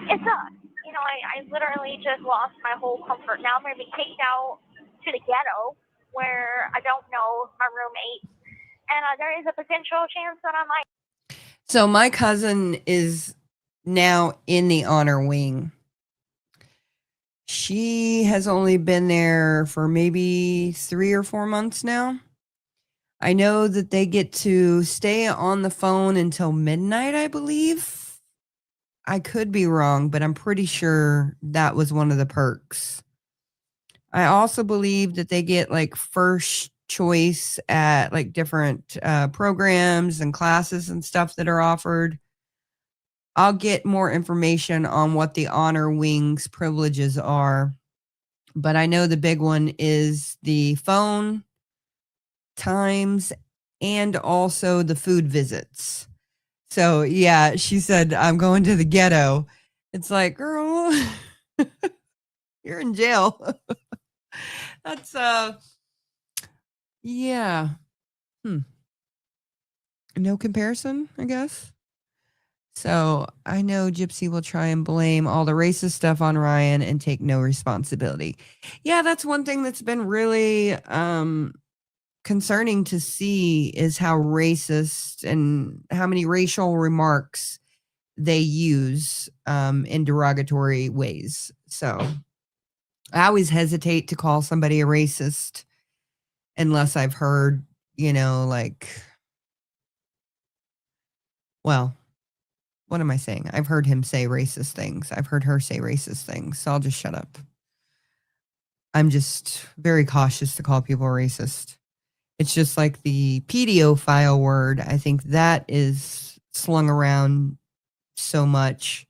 S4: It sucks. I literally just lost my whole comfort. Now I'm going to be kicked out to the ghetto where I don't know my roommate. And there is a potential chance that I might.
S1: So my cousin is now in the honor wing. She has only been there for maybe 3 or 4 months now. I know that they get to stay on the phone until midnight, I believe. I could be wrong, but I'm pretty sure that was one of the perks. I also believe that they get like first choice at like different programs and classes and stuff that are offered. I'll get more information on what the honor wings privileges are, but I know the big one is the phone times and also the food visits. So yeah, she said, I'm going to the ghetto. It's like, girl, you're in jail. That's yeah. No comparison, I guess. So I know Gypsy will try and blame all the racist stuff on Ryan and take no responsibility. Yeah, that's one thing that's been really concerning to see is how racist and how many racial remarks they use in derogatory ways. So I always hesitate to call somebody a racist unless I've heard, what am I saying? I've heard him say racist things. I've heard her say racist things. So I'll just shut up. I'm just very cautious to call people racist. It's just like the pedophile word. I think that is slung around so much.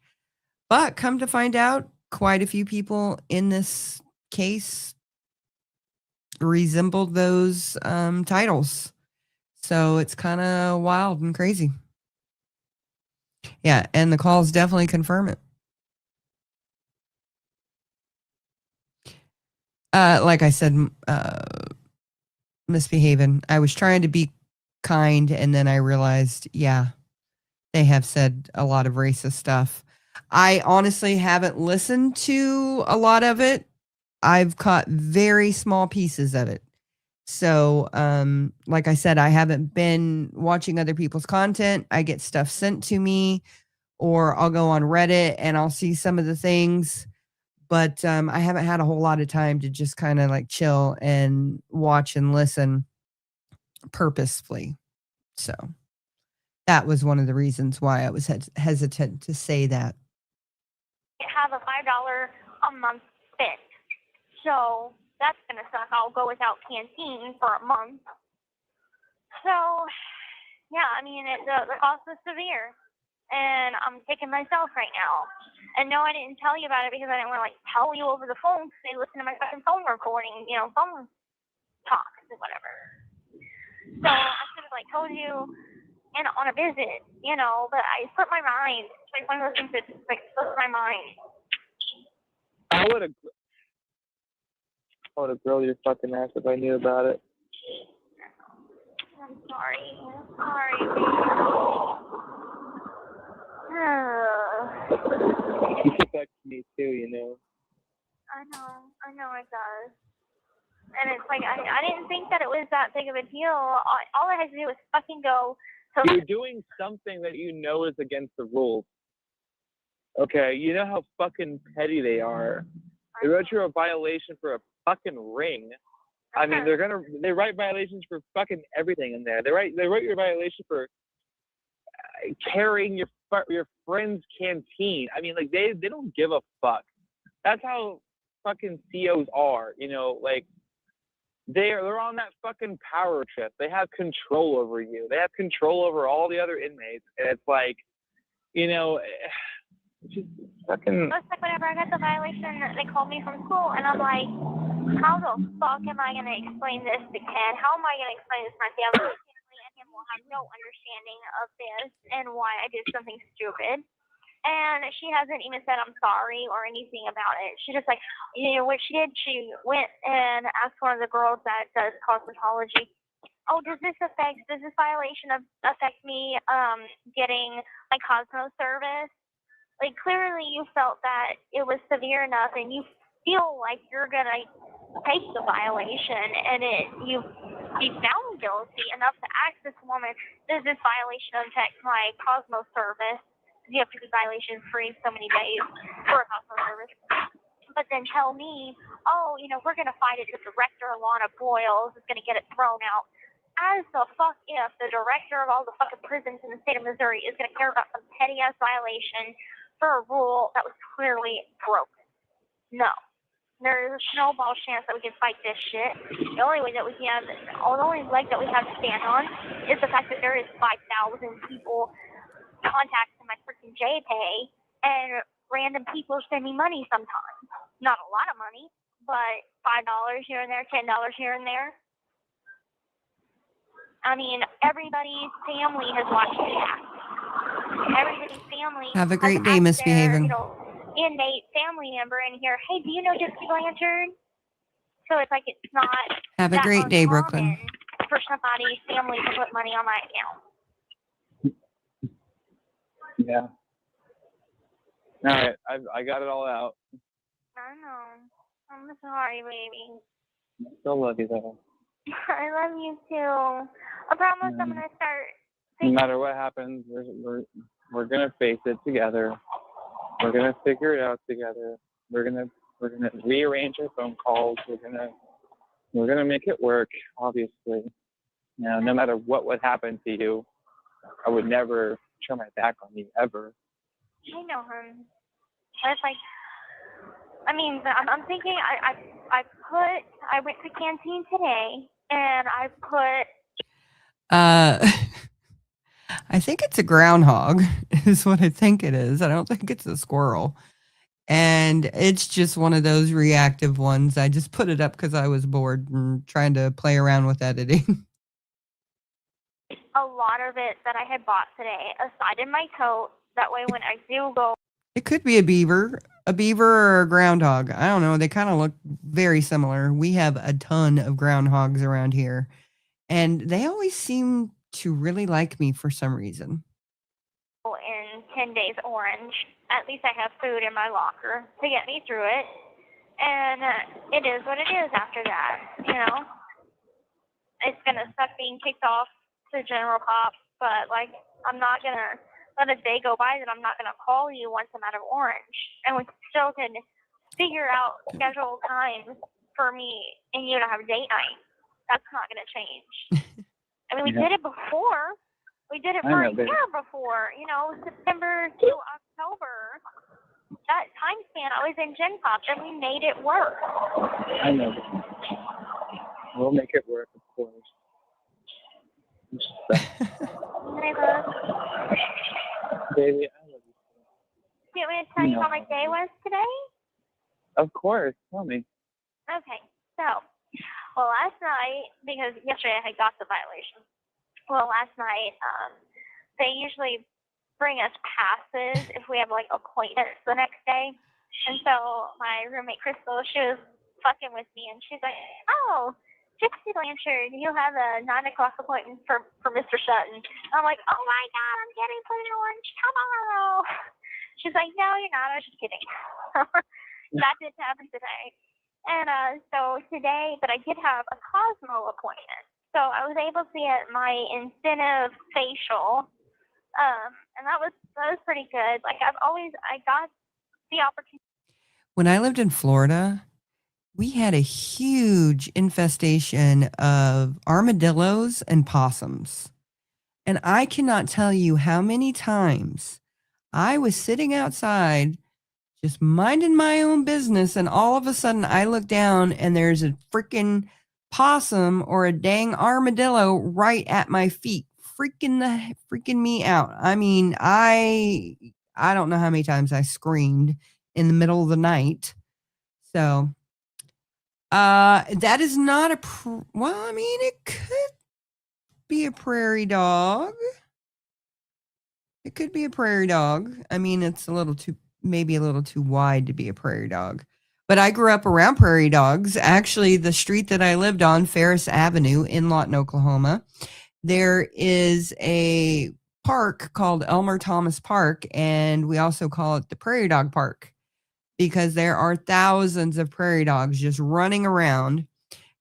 S1: But come to find out, quite a few people in this case resembled those titles. So it's kind of wild and crazy. Yeah, and the calls definitely confirm it. Like I said, misbehaving. I was trying to be kind, and then I realized, yeah, they have said a lot of racist stuff. I honestly haven't listened to a lot of it. I've caught very small pieces of it. So, like I said, I haven't been watching other people's content. I get stuff sent to me, or I'll go on Reddit and I'll see some of the things. But I haven't had a whole lot of time to just kind of like chill and watch and listen purposefully. So that was one of the reasons why I was hesitant to say that.
S4: Have a $5 a month spend. So that's going to suck. I'll go without canteen for a month. So, yeah, I mean, the cost is severe. And I'm kicking myself right now. And no, I didn't tell you about it because I didn't want to, tell you over the phone because they listen to my fucking phone recording, phone talks and whatever. So I should have, told you on a visit, but I slipped my mind. It's like one of those things that slipped my mind.
S10: I would agree. I would have grilled your fucking ass if I knew about it.
S4: I'm sorry. I'm sorry.
S10: You affects me too, you know.
S4: I know it does. And it's like, I didn't think that it was that big of a deal. All I had to do was fucking go to...
S10: You're doing something that you know is against the rules. Okay, you know how fucking petty they are. They wrote you a violation for a fucking ring. I mean, they write violations for fucking everything in there. They wrote your violation for carrying your friend's canteen. I mean, like they don't give a fuck. That's how fucking COs are, you know, like they're on that fucking power trip. They have control over you. They have control over all the other inmates. And it's like, you know, it's just fucking...
S4: It's like whenever I got the violation, they called me from school, and I'm like, how the fuck am I going to explain this to Ken? How am I going to explain this to my family? My family and him will have no understanding of this and why I did something stupid. And she hasn't even said I'm sorry or anything about it. She just like, you know, what she did, she went and asked one of the girls that does cosmetology, oh, does this violation affect me getting my Cosmo service? Like, clearly you felt that it was severe enough and you feel like you're going to take the violation and you be found guilty enough to ask this woman, does this violation affect my Cosmo service? You have to be violation free so many days for a Cosmo service. But then tell me, oh, you know, we're going to fight it. The director, Alana Boyles, is going to get it thrown out. As the fuck if the director of all the fucking prisons in the state of Missouri is going to care about some petty-ass violation for a rule that was clearly broken? No. There's a snowball chance that we can fight this shit. The only way that we can, the only leg that we have to stand on is the fact that there is 5,000 people contacting my freaking JPay and random people send me money sometimes. Not a lot of money, but $5 here and there, $10 here and there. I mean, everybody's family has watched that. Everybody's family.
S1: Have a great day, Miss Behaving.
S4: You know, inmate family member in here. Hey, do you know Gypsy Blanchard? So it's like it's not.
S1: Have a great day, Brooklyn.
S4: For somebody's family to put money on my account.
S10: Yeah. All right, I got it all out.
S4: I know. I'm sorry, baby.
S10: I still love you though.
S4: I love you too. I promise I'm gonna start.
S10: No matter what happens, we're gonna face it together. We're gonna figure it out together. We're gonna rearrange our phone calls. We're gonna make it work. Obviously, you know, no matter what would happen to you, I would never turn my back on you ever.
S4: I know, hon. It's like, I mean, I'm thinking. I went to canteen today, and I put.
S1: I think it's a groundhog, is what I think it is. I don't think it's a squirrel. And it's just one of those reactive ones. I just put it up because I was bored and trying to play around with editing.
S4: A lot of it that I had bought today, aside in my coat. That way, when I do go.
S1: It could be a beaver or a groundhog. I don't know. They kind of look very similar. We have a ton of groundhogs around here, and they always seem to really like me for some reason.
S4: In 10 days orange, at least I have food in my locker to get me through it. And it is what it is after that, you know. It's going to suck being kicked off to General Pop, but, like, I'm not going to let a day go by that I'm not going to call you once I'm out of orange. And we still can figure out scheduled times for me and you to have date night. That's not going to change. I mean, we did it before. We did it for a year before, you know, September to October. That time span, I was in Gen Pop, and we made it work.
S10: I know. We'll make it work, of course.
S4: Hey, love.
S10: Baby, I love you.
S4: Do you want me to tell you how my day was today?
S10: Of course. Tell me.
S4: Okay, so, well, last night, because yesterday I had got the violation. Well, last night, they usually bring us passes if we have, like, appointments the next day. And so my roommate, Crystal, she was fucking with me, and she's like, "Oh, Gypsy Blanchard, you have a 9 o'clock appointment for Mr. Sutton." I'm like, "Oh my God, I'm getting put in orange tomorrow." She's like, "No, you're not. I was just kidding." That didn't happen today. And so today, but I did have a Cosmo appointment. So I was able to get my incentive facial. And that was pretty good. Like I got the opportunity.
S1: When I lived in Florida, we had a huge infestation of armadillos and possums. And I cannot tell you how many times I was sitting outside just minding my own business, and all of a sudden I look down and there's a freaking possum or a dang armadillo right at my feet, freaking me out. I mean, I don't know how many times I screamed in the middle of the night. So that is not well, I mean, it could be a prairie dog. It could be a prairie dog. I mean, it's maybe a little too wide to be a prairie dog. But I grew up around prairie dogs. Actually, the street that I lived on, Ferris Avenue in Lawton, Oklahoma, there is a park called Elmer Thomas Park, and we also call it the Prairie Dog Park because there are thousands of prairie dogs just running around.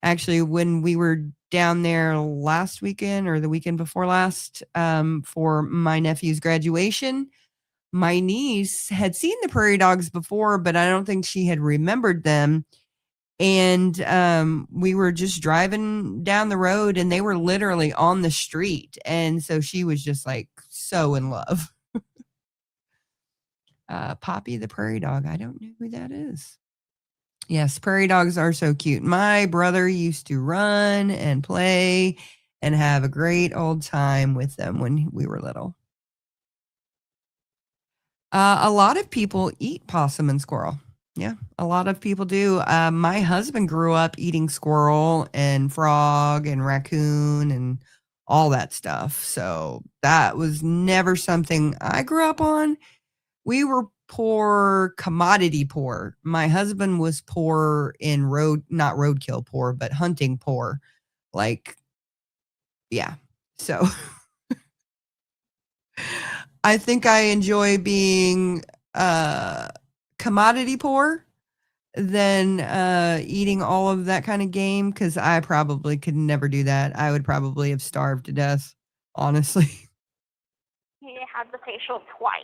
S1: Actually, when we were down there last weekend or the weekend before last for my nephew's graduation, my niece had seen the prairie dogs before, but I don't think she had remembered them. And we were just driving down the road and they were literally on the street. And so she was just like so in love. Poppy the prairie dog. I don't know who that is. Yes, prairie dogs are so cute. My brother used to run and play and have a great old time with them when we were little. A lot of people eat possum and squirrel. Yeah, a lot of people do. My husband grew up eating squirrel and frog and raccoon and all that stuff. So that was never something I grew up on. We were poor, commodity poor. My husband was poor in not roadkill poor, but hunting poor. Like, yeah. So I think I enjoy being commodity poor than eating all of that kind of game, because I probably could never do that. I would probably have starved to death, honestly.
S4: He had the facial twice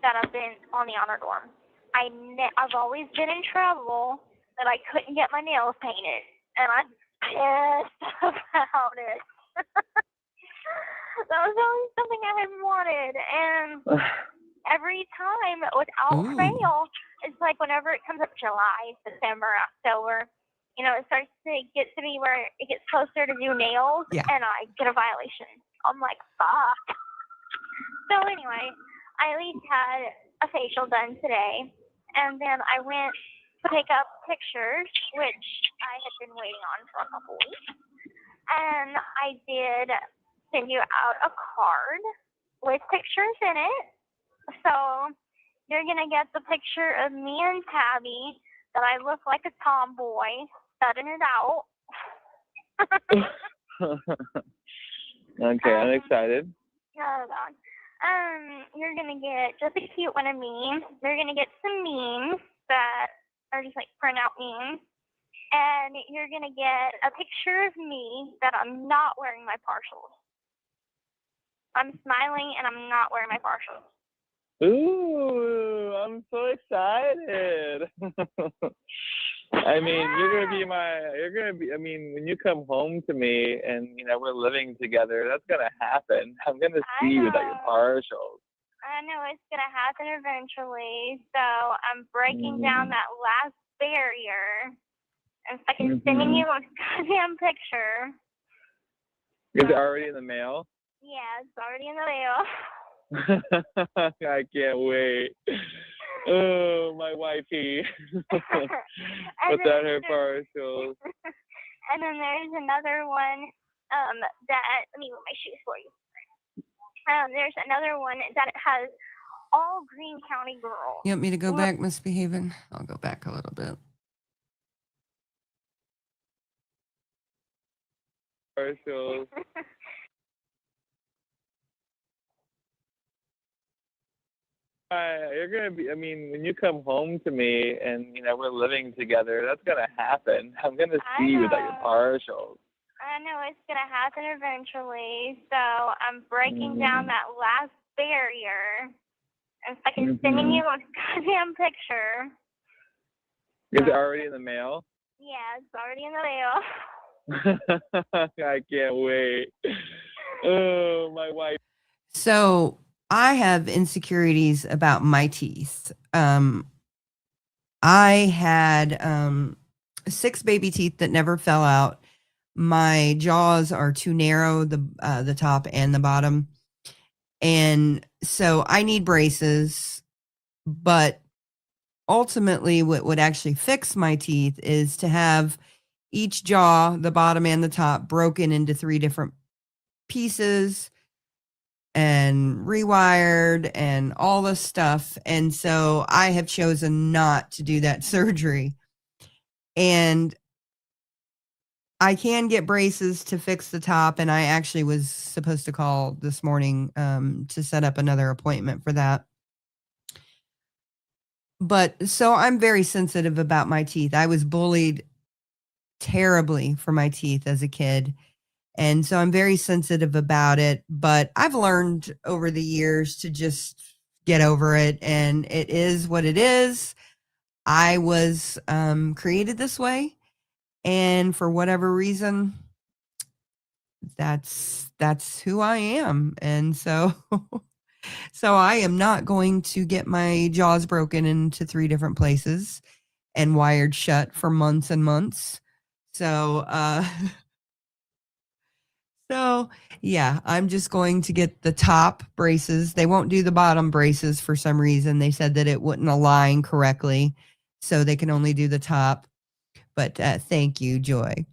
S4: that I've been on the honor dorm. I've always been in trouble that I couldn't get my nails painted, and I'm pissed about it. That was always something I had wanted, and every time, without fail, it's like whenever it comes up July, September, October, it starts to get to me where it gets closer to do nails, and I get a violation. I'm like, fuck. So anyway, I at least had a facial done today, and then I went to pick up pictures, which I had been waiting on for a couple weeks, and I did send you out a card with pictures in it. So you're going to get the picture of me and Tabby that I look like a tomboy, studying it out.
S10: Okay, I'm excited.
S4: Oh, God. You're going to get just a cute one of me. You're going to get some memes that are just like printout memes. And you're going to get a picture of me that I'm not wearing my partials. I'm smiling and I'm not wearing my partials.
S10: Ooh, I'm so excited. I mean, when you come home to me and, we're living together, that's going to happen. I'm going to see you without your partials.
S4: I know it's going to happen eventually. So I'm breaking down that last barrier and fucking sending you a goddamn picture.
S10: Is it already in the mail?
S4: Yeah, it's already in the mail.
S10: I can't wait. Oh, my wifey. Without her partials.
S4: And then there's another one let me move my shoes for you. There's another one that has all Greene County girls.
S1: You want me to go back, Miss Behaven? I'll go back a little bit.
S10: partials. You're gonna be. I mean, when you come home to me and we're living together, that's gonna happen. I'm gonna see you without your partials.
S4: I know it's gonna happen eventually. So I'm breaking down that last barrier and fucking sending you a goddamn picture.
S10: Is it already in the mail?
S4: Yeah, it's already in the mail.
S10: I can't wait. Oh, my wife.
S1: So I have insecurities about my teeth. I had 6 baby teeth that never fell out. My jaws are too narrow, the top and the bottom. And so I need braces, but ultimately what would actually fix my teeth is to have each jaw, the bottom and the top, broken into 3 different pieces and rewired and all this stuff. And so I have chosen not to do that surgery. And I can get braces to fix the top. And I actually was supposed to call this morning to set up another appointment for that. But so I'm very sensitive about my teeth. I was bullied terribly for my teeth as a kid. And so I'm very sensitive about it, but I've learned over the years to just get over it. And it is what it is. I was created this way. And for whatever reason, that's who I am. And so, so I am not going to get my jaws broken into 3 different places and wired shut for months and months. So, so yeah, I'm just going to get the top braces. They won't do the bottom braces for some reason. They said that it wouldn't align correctly, so they can only do the top. But thank you, Joy.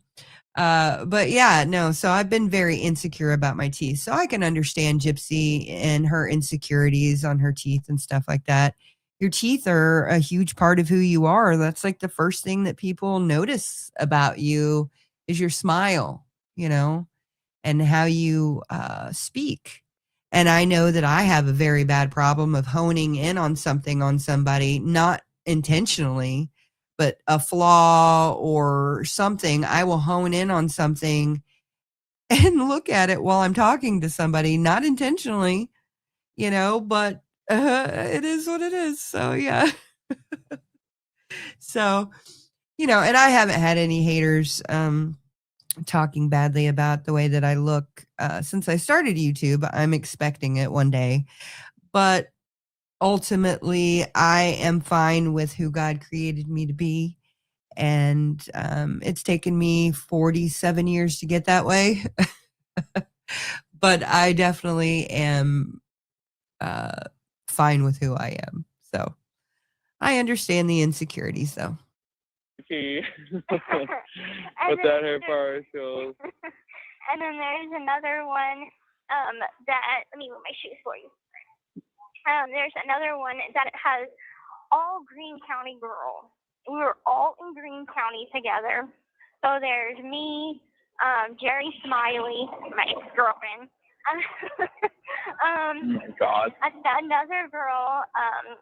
S1: But yeah, no, so I've been very insecure about my teeth. So I can understand Gypsy and her insecurities on her teeth and stuff like that. Your teeth are a huge part of who you are. That's like the first thing that people notice about you is your smile, and how you speak. And I know that I have a very bad problem of honing in on something on somebody, not intentionally, but a flaw or something. I will hone in on something and look at it while I'm talking to somebody, not intentionally, but it is what it is. So, yeah. So, and I haven't had any haters talking badly about the way that I look since I started YouTube. I'm expecting it one day, but ultimately I am fine with who God created me to be. And it's taken me 47 years to get that way. But I definitely am fine with who I am. So I understand the insecurities, though.
S10: Without her partials.
S4: And then there's another one that, let me move my shoes for you. There's another one that has all Greene County girls. We were all in Greene County together. So there's me, Jerry Smiley, my ex-girlfriend.
S10: Oh my God.
S4: Another girl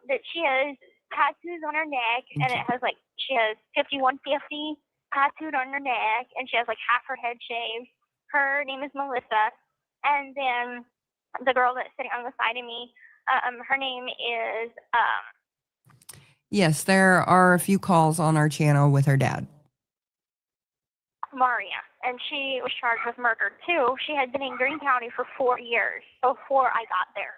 S4: that she has tattoos on her neck, and it has she has 5150 tattooed on her neck, and she has half her head shaved. Her name is Melissa. And then the girl that's sitting on the side of me, her name is
S1: Yes, there are a few calls on our channel with her dad.
S4: Maria, and she was charged with murder too. She had been in Greene County for 4 years before I got there,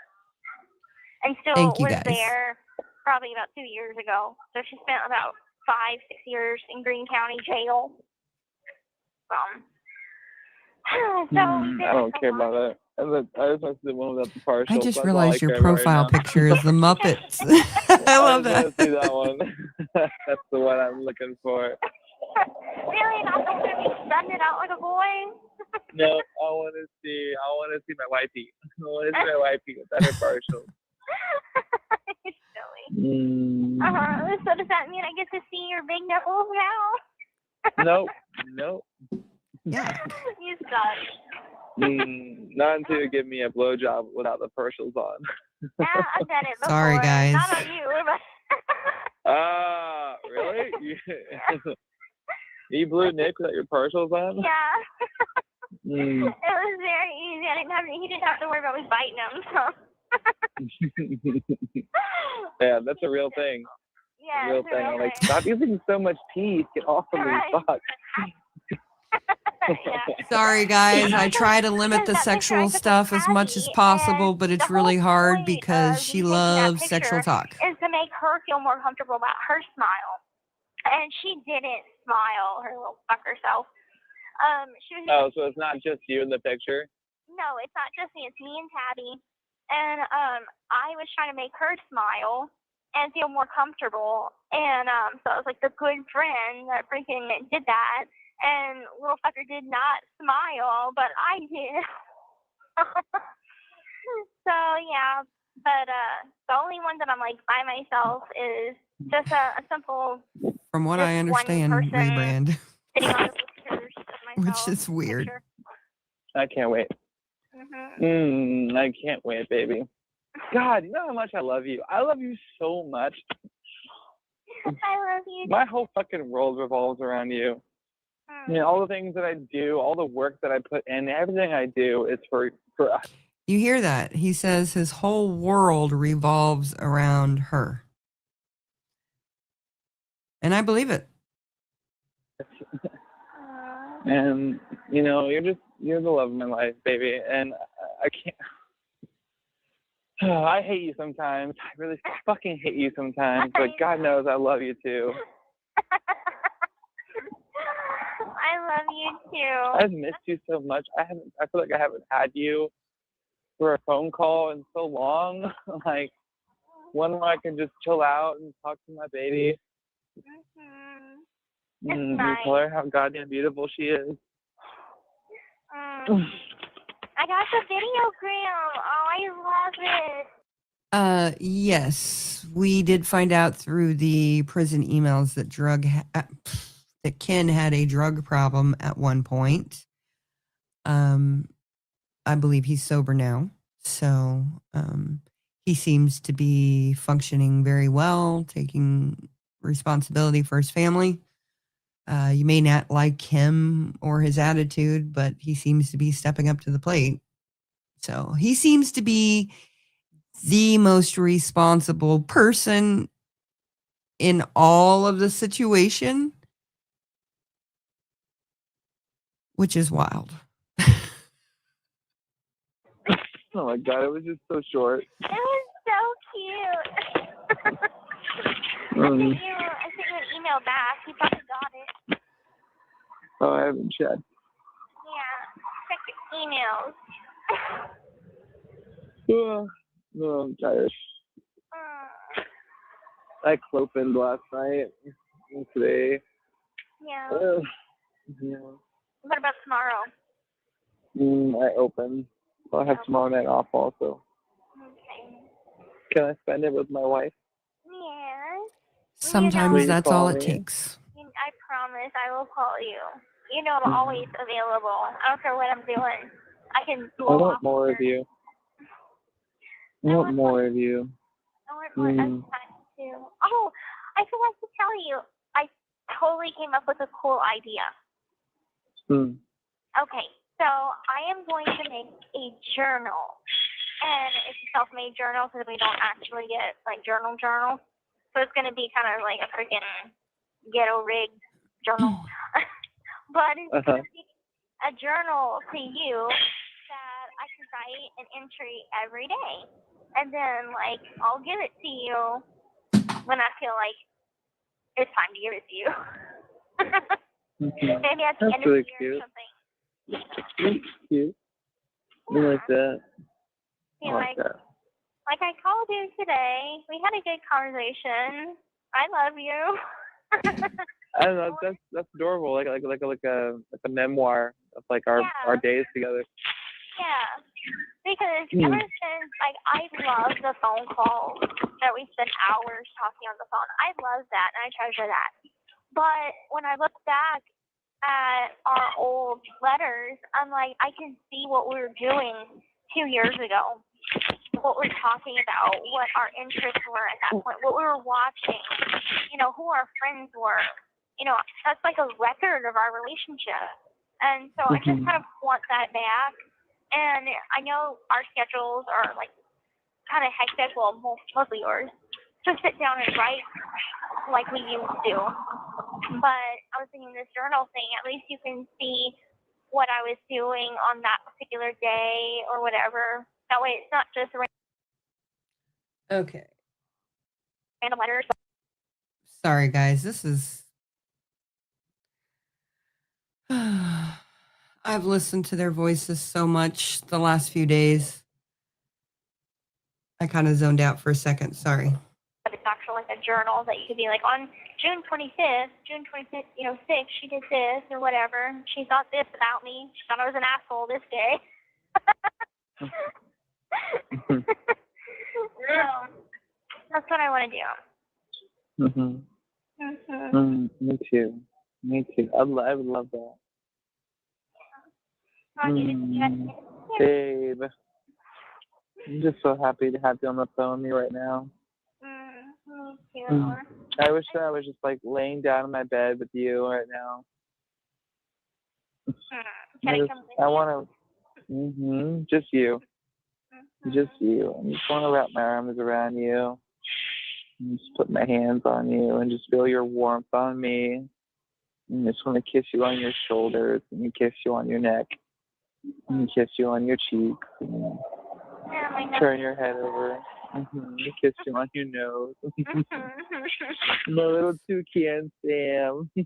S4: and still was there probably about 2 years ago. So she spent about 5-6 years in Greene County jail.
S10: I don't care about that. I just want to see the one without the partials.
S1: I just realized your profile picture is the Muppets. I love that.
S10: I see that one. That's the one I'm looking for.
S4: Really, not the one where you stunned it out like a boy?
S10: No, I want to see my wifey. I want to see my wifey without her partials.
S4: You're silly. So does that mean I get to see your big nipples now?
S10: Nope.
S1: Yeah.
S4: You suck.
S10: Not until you give me a blowjob without the partials on.
S4: Yeah, I've done it before.
S1: Sorry, guys.
S4: Not on you, but
S10: Really? You blew Nick without your partials on?
S4: yeah.
S10: Mm.
S4: It was very easy. He didn't have to worry about me biting him. So.
S10: Yeah, that's a real thing.
S4: Yeah,
S10: A real
S4: it's a
S10: thing.
S4: real
S10: I'm like,
S4: thing.
S10: stop using so much teeth. Get off of me.
S4: Right.
S10: Fuck.
S4: Yeah.
S1: Sorry, guys. I try to limit the
S4: That picture I
S1: sexual
S4: took with
S1: stuff as much as
S4: Patty,
S1: possible,
S4: and
S1: but it's
S4: the
S1: really
S4: whole
S1: hard
S4: point
S1: because
S4: of
S1: she
S4: taking that
S1: loves sexual
S4: picture
S1: talk.
S4: is to make her feel more comfortable about her smile. And she didn't smile, her little fucker self. She was
S10: Oh, so it's not just you in the picture?
S4: No, it's not just me. It's me and Tabby. And I was trying to make her smile and feel more comfortable. And so I was like the good friend that freaking did that. And little fucker did not smile, but I did. So yeah, but the only one that I'm like by myself is just a simple.
S1: From what
S4: just
S1: I
S4: one
S1: understand,
S4: person
S1: rebrand,
S4: sitting on the pictures of myself.
S1: which is weird.
S4: Picture.
S10: I can't wait. I can't wait, baby. God, you know how much I love you. I love you so much.
S4: I love you.
S10: My whole fucking world revolves around you. You know, all the things that I do, all the work that I put in, everything I do is for us.
S1: You hear that? He says his whole world revolves around her. And I believe it.
S10: And, you know, you're the love of my life, baby. And I can't. I hate you sometimes. I really fucking hate you sometimes. But God knows I love you too.
S4: I love you too.
S10: I've missed you so much. I feel like I haven't had you for a phone call in so long. Like one where I can just chill out and talk to my baby. And tell her how goddamn beautiful she is.
S4: I got the videogram. Oh, I love it.
S1: Yes, we did find out through the prison emails that that Ken had a drug problem at one point. I believe he's sober now, so he seems to be functioning very well, taking responsibility for his family. You may not like him or his attitude, but he seems to be stepping up to the plate. So he seems to be the most responsible person in all of the situation, which is wild.
S10: Oh my God, it was just so short.
S4: It was so cute. I sent you an email back. You probably got it.
S10: Oh, I haven't checked.
S4: Yeah. Check your emails.
S10: Oh, I'm tired. I clopened last night and today.
S4: Yeah.
S10: Yeah.
S4: What about tomorrow?
S10: I open. I'll have tomorrow night off also.
S4: Okay.
S10: Can I spend it with my wife?
S4: Yes.
S1: Sometimes that's all it
S10: me?
S1: takes.
S4: I promise I will call you. You know I'm always available. I don't care what I'm doing. I can
S10: I
S4: blow
S10: want
S4: off
S10: more of you. I want more of you.
S4: I want more time too. Oh, I forgot to tell you. I totally came up with a cool idea. Okay, so I am going to make a journal. And it's a self-made journal because we don't actually get like journal. So it's going to be kind of like a freaking ghetto rigged journal. But it's going to be a journal to you that I can write an entry every day. And then like I'll give it to you when I feel like it's time to give it to you. Maybe at the end of the year or something.
S10: That's cute. I like that. I like that.
S4: Like I called you today. We had a good conversation. I love you.
S10: I don't know. That's adorable. Like a memoir of like our days together.
S4: Yeah. Because ever since like I love the phone calls that we spend hours talking on the phone. I love that and I treasure that. But when I look back at our old letters, I'm like, I can see what we were doing 2 years ago, what we're talking about, what our interests were at that point, what we were watching, who our friends were. That's like a record of our relationship. And so I just kind of want that back. And I know our schedules are like kind of hectic, well, mostly yours, to sit down and write like we used to. But I was thinking this journal thing, at least you can see what I was doing on that particular day or whatever. That way it's not just
S1: Okay.
S4: random letters.
S1: Sorry, guys. This is. I've listened to their voices so much the last few days. I kind of zoned out for a second. Sorry.
S4: But it's actually like a journal that you could be like, on June 25th, 6th, she did this or whatever. She thought this about me. She thought I was an asshole this day. So that's what I want to do.
S10: Me too. I would love that. Babe, I'm just so happy to have you on the phone with me right now.
S4: Me too.
S10: I wish I was just like laying down in my bed with you right now. I want to. Just you. Just you. I just want to wrap my arms around you. And just put my hands on you and just feel your warmth on me. And I just want to kiss you on your shoulders and kiss you on your neck and kiss you on your cheeks and turn your head over and kiss you on your nose. My little toucan Sam.
S4: I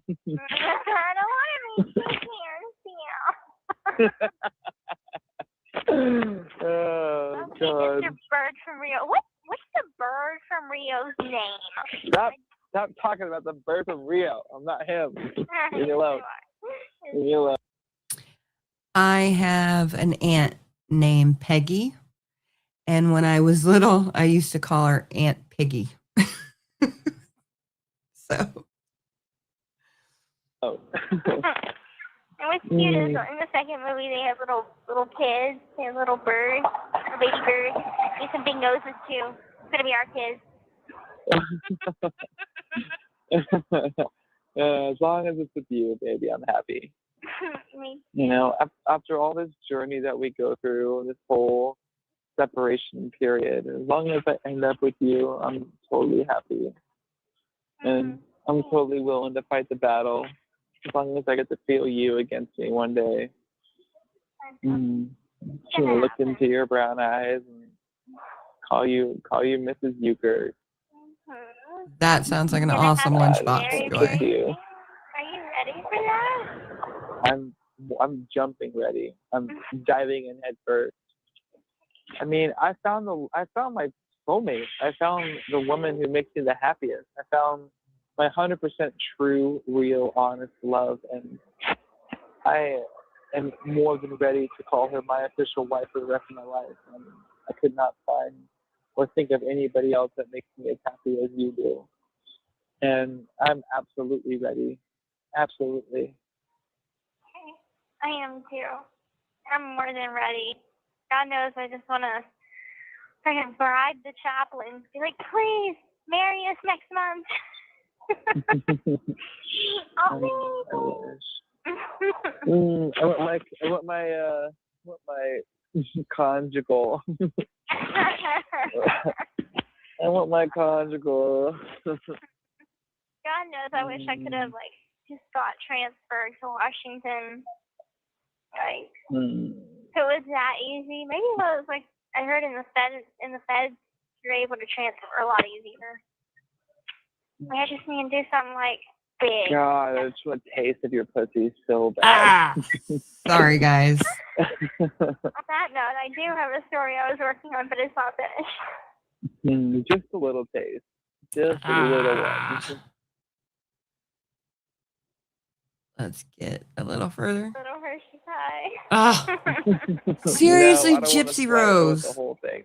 S4: don't want to be toucan Sam.
S10: Oh,
S4: okay,
S10: God.
S4: Mr. Bird from Rio. What's the bird from Rio's name?
S10: Stop talking about the bird from Rio. I'm not him. Leave me alone. Leave me alone.
S1: I have an aunt named Peggy. And when I was little, I used to call her Aunt Piggy. So.
S10: Oh.
S4: And what's cute is in the second movie they have little kids, they have little birds, little baby birds. They have some big noses too. It's gonna be our kids.
S10: As long as it's with you, baby, I'm happy. After all this journey that we go through, this whole separation period, as long as I end up with you, I'm totally happy. And I'm totally willing to fight the battle. As long as I get to feel you against me one day. I'm just gonna look into your brown eyes and call you Mrs. Euchre.
S1: That sounds like an awesome lunchbox, Joy.
S4: Are you ready for that?
S10: I'm jumping ready. I'm diving in head first. I mean, I found my soulmate. I found the woman who makes me the happiest. I found my 100% true, real, honest love, and I am more than ready to call her my official wife for the rest of my life. And I could not find or think of anybody else that makes me as happy as you do. And I'm absolutely ready. Absolutely.
S4: I am too. I'm more than ready. God knows I just want to freaking bribe the chaplain. Be like, please marry us next month.
S10: I want my conjugal. I want my conjugal.
S4: God knows I wish I could have just got transferred to Washington. So it was that easy. Maybe it was I heard in the feds you're able to transfer a lot easier. I just need to do something big.
S10: God, I just want a taste of your pussy so bad.
S1: Sorry, guys.
S4: On that note, I do have a story I was working on, but it's not finished.
S10: Just a little taste. Just a little one.
S1: Let's get a little further.
S4: Little Hershey pie.
S1: Seriously,
S10: No, I don't
S1: Gypsy
S10: wanna
S1: Rose.
S10: the whole thing.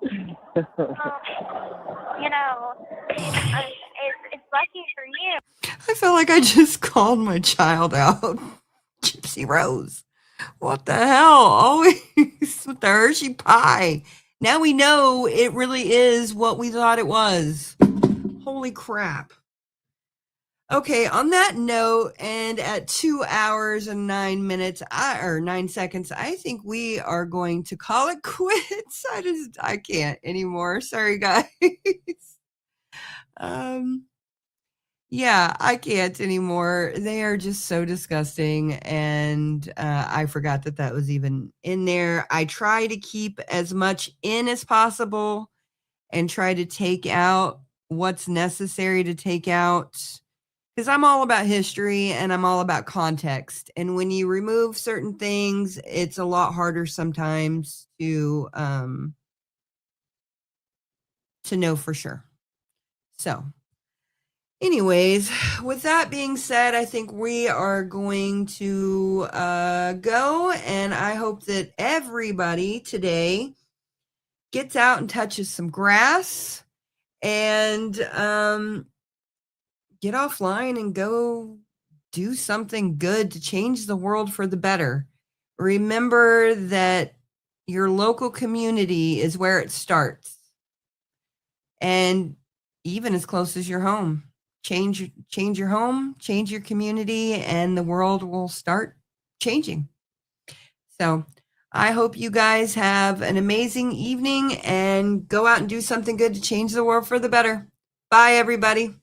S4: You know, it's lucky for you.
S1: I feel like I just called my child out. Gypsy Rose. What the hell? Always with the Hershey pie. Now we know it really is what we thought it was. Holy crap. Okay, on that note, and at 2 hours and 9 minutes, or 9 seconds, I think we are going to call it quits. I can't anymore. Sorry, guys. Yeah, I can't anymore. They are just so disgusting, and I forgot that was even in there. I try to keep as much in as possible and try to take out what's necessary to take out, because I'm all about history and I'm all about context. And when you remove certain things, it's a lot harder sometimes to know for sure. So anyways, with that being said, I think we are going to go, and I hope that everybody today gets out and touches some grass and get offline and go do something good to change the world for the better. Remember that your local community is where it starts, and even as close as your home. Change your home, change your community, and the world will start changing. So I hope you guys have an amazing evening and go out and do something good to change the world for the better. Bye, everybody.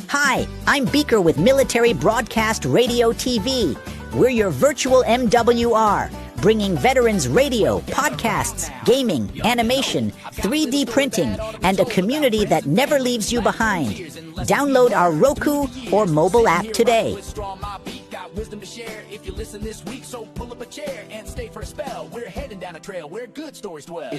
S11: Hi, I'm Beaker with Military Broadcast Radio TV. We're your virtual MWR, bringing veterans radio, podcasts, gaming, animation, 3D printing, and a community that never leaves you behind. Download our Roku or mobile app today.
S12: Wisdom to share if you listen this week, so pull up a chair and stay for a spell. We're heading down a trail where good stories dwell.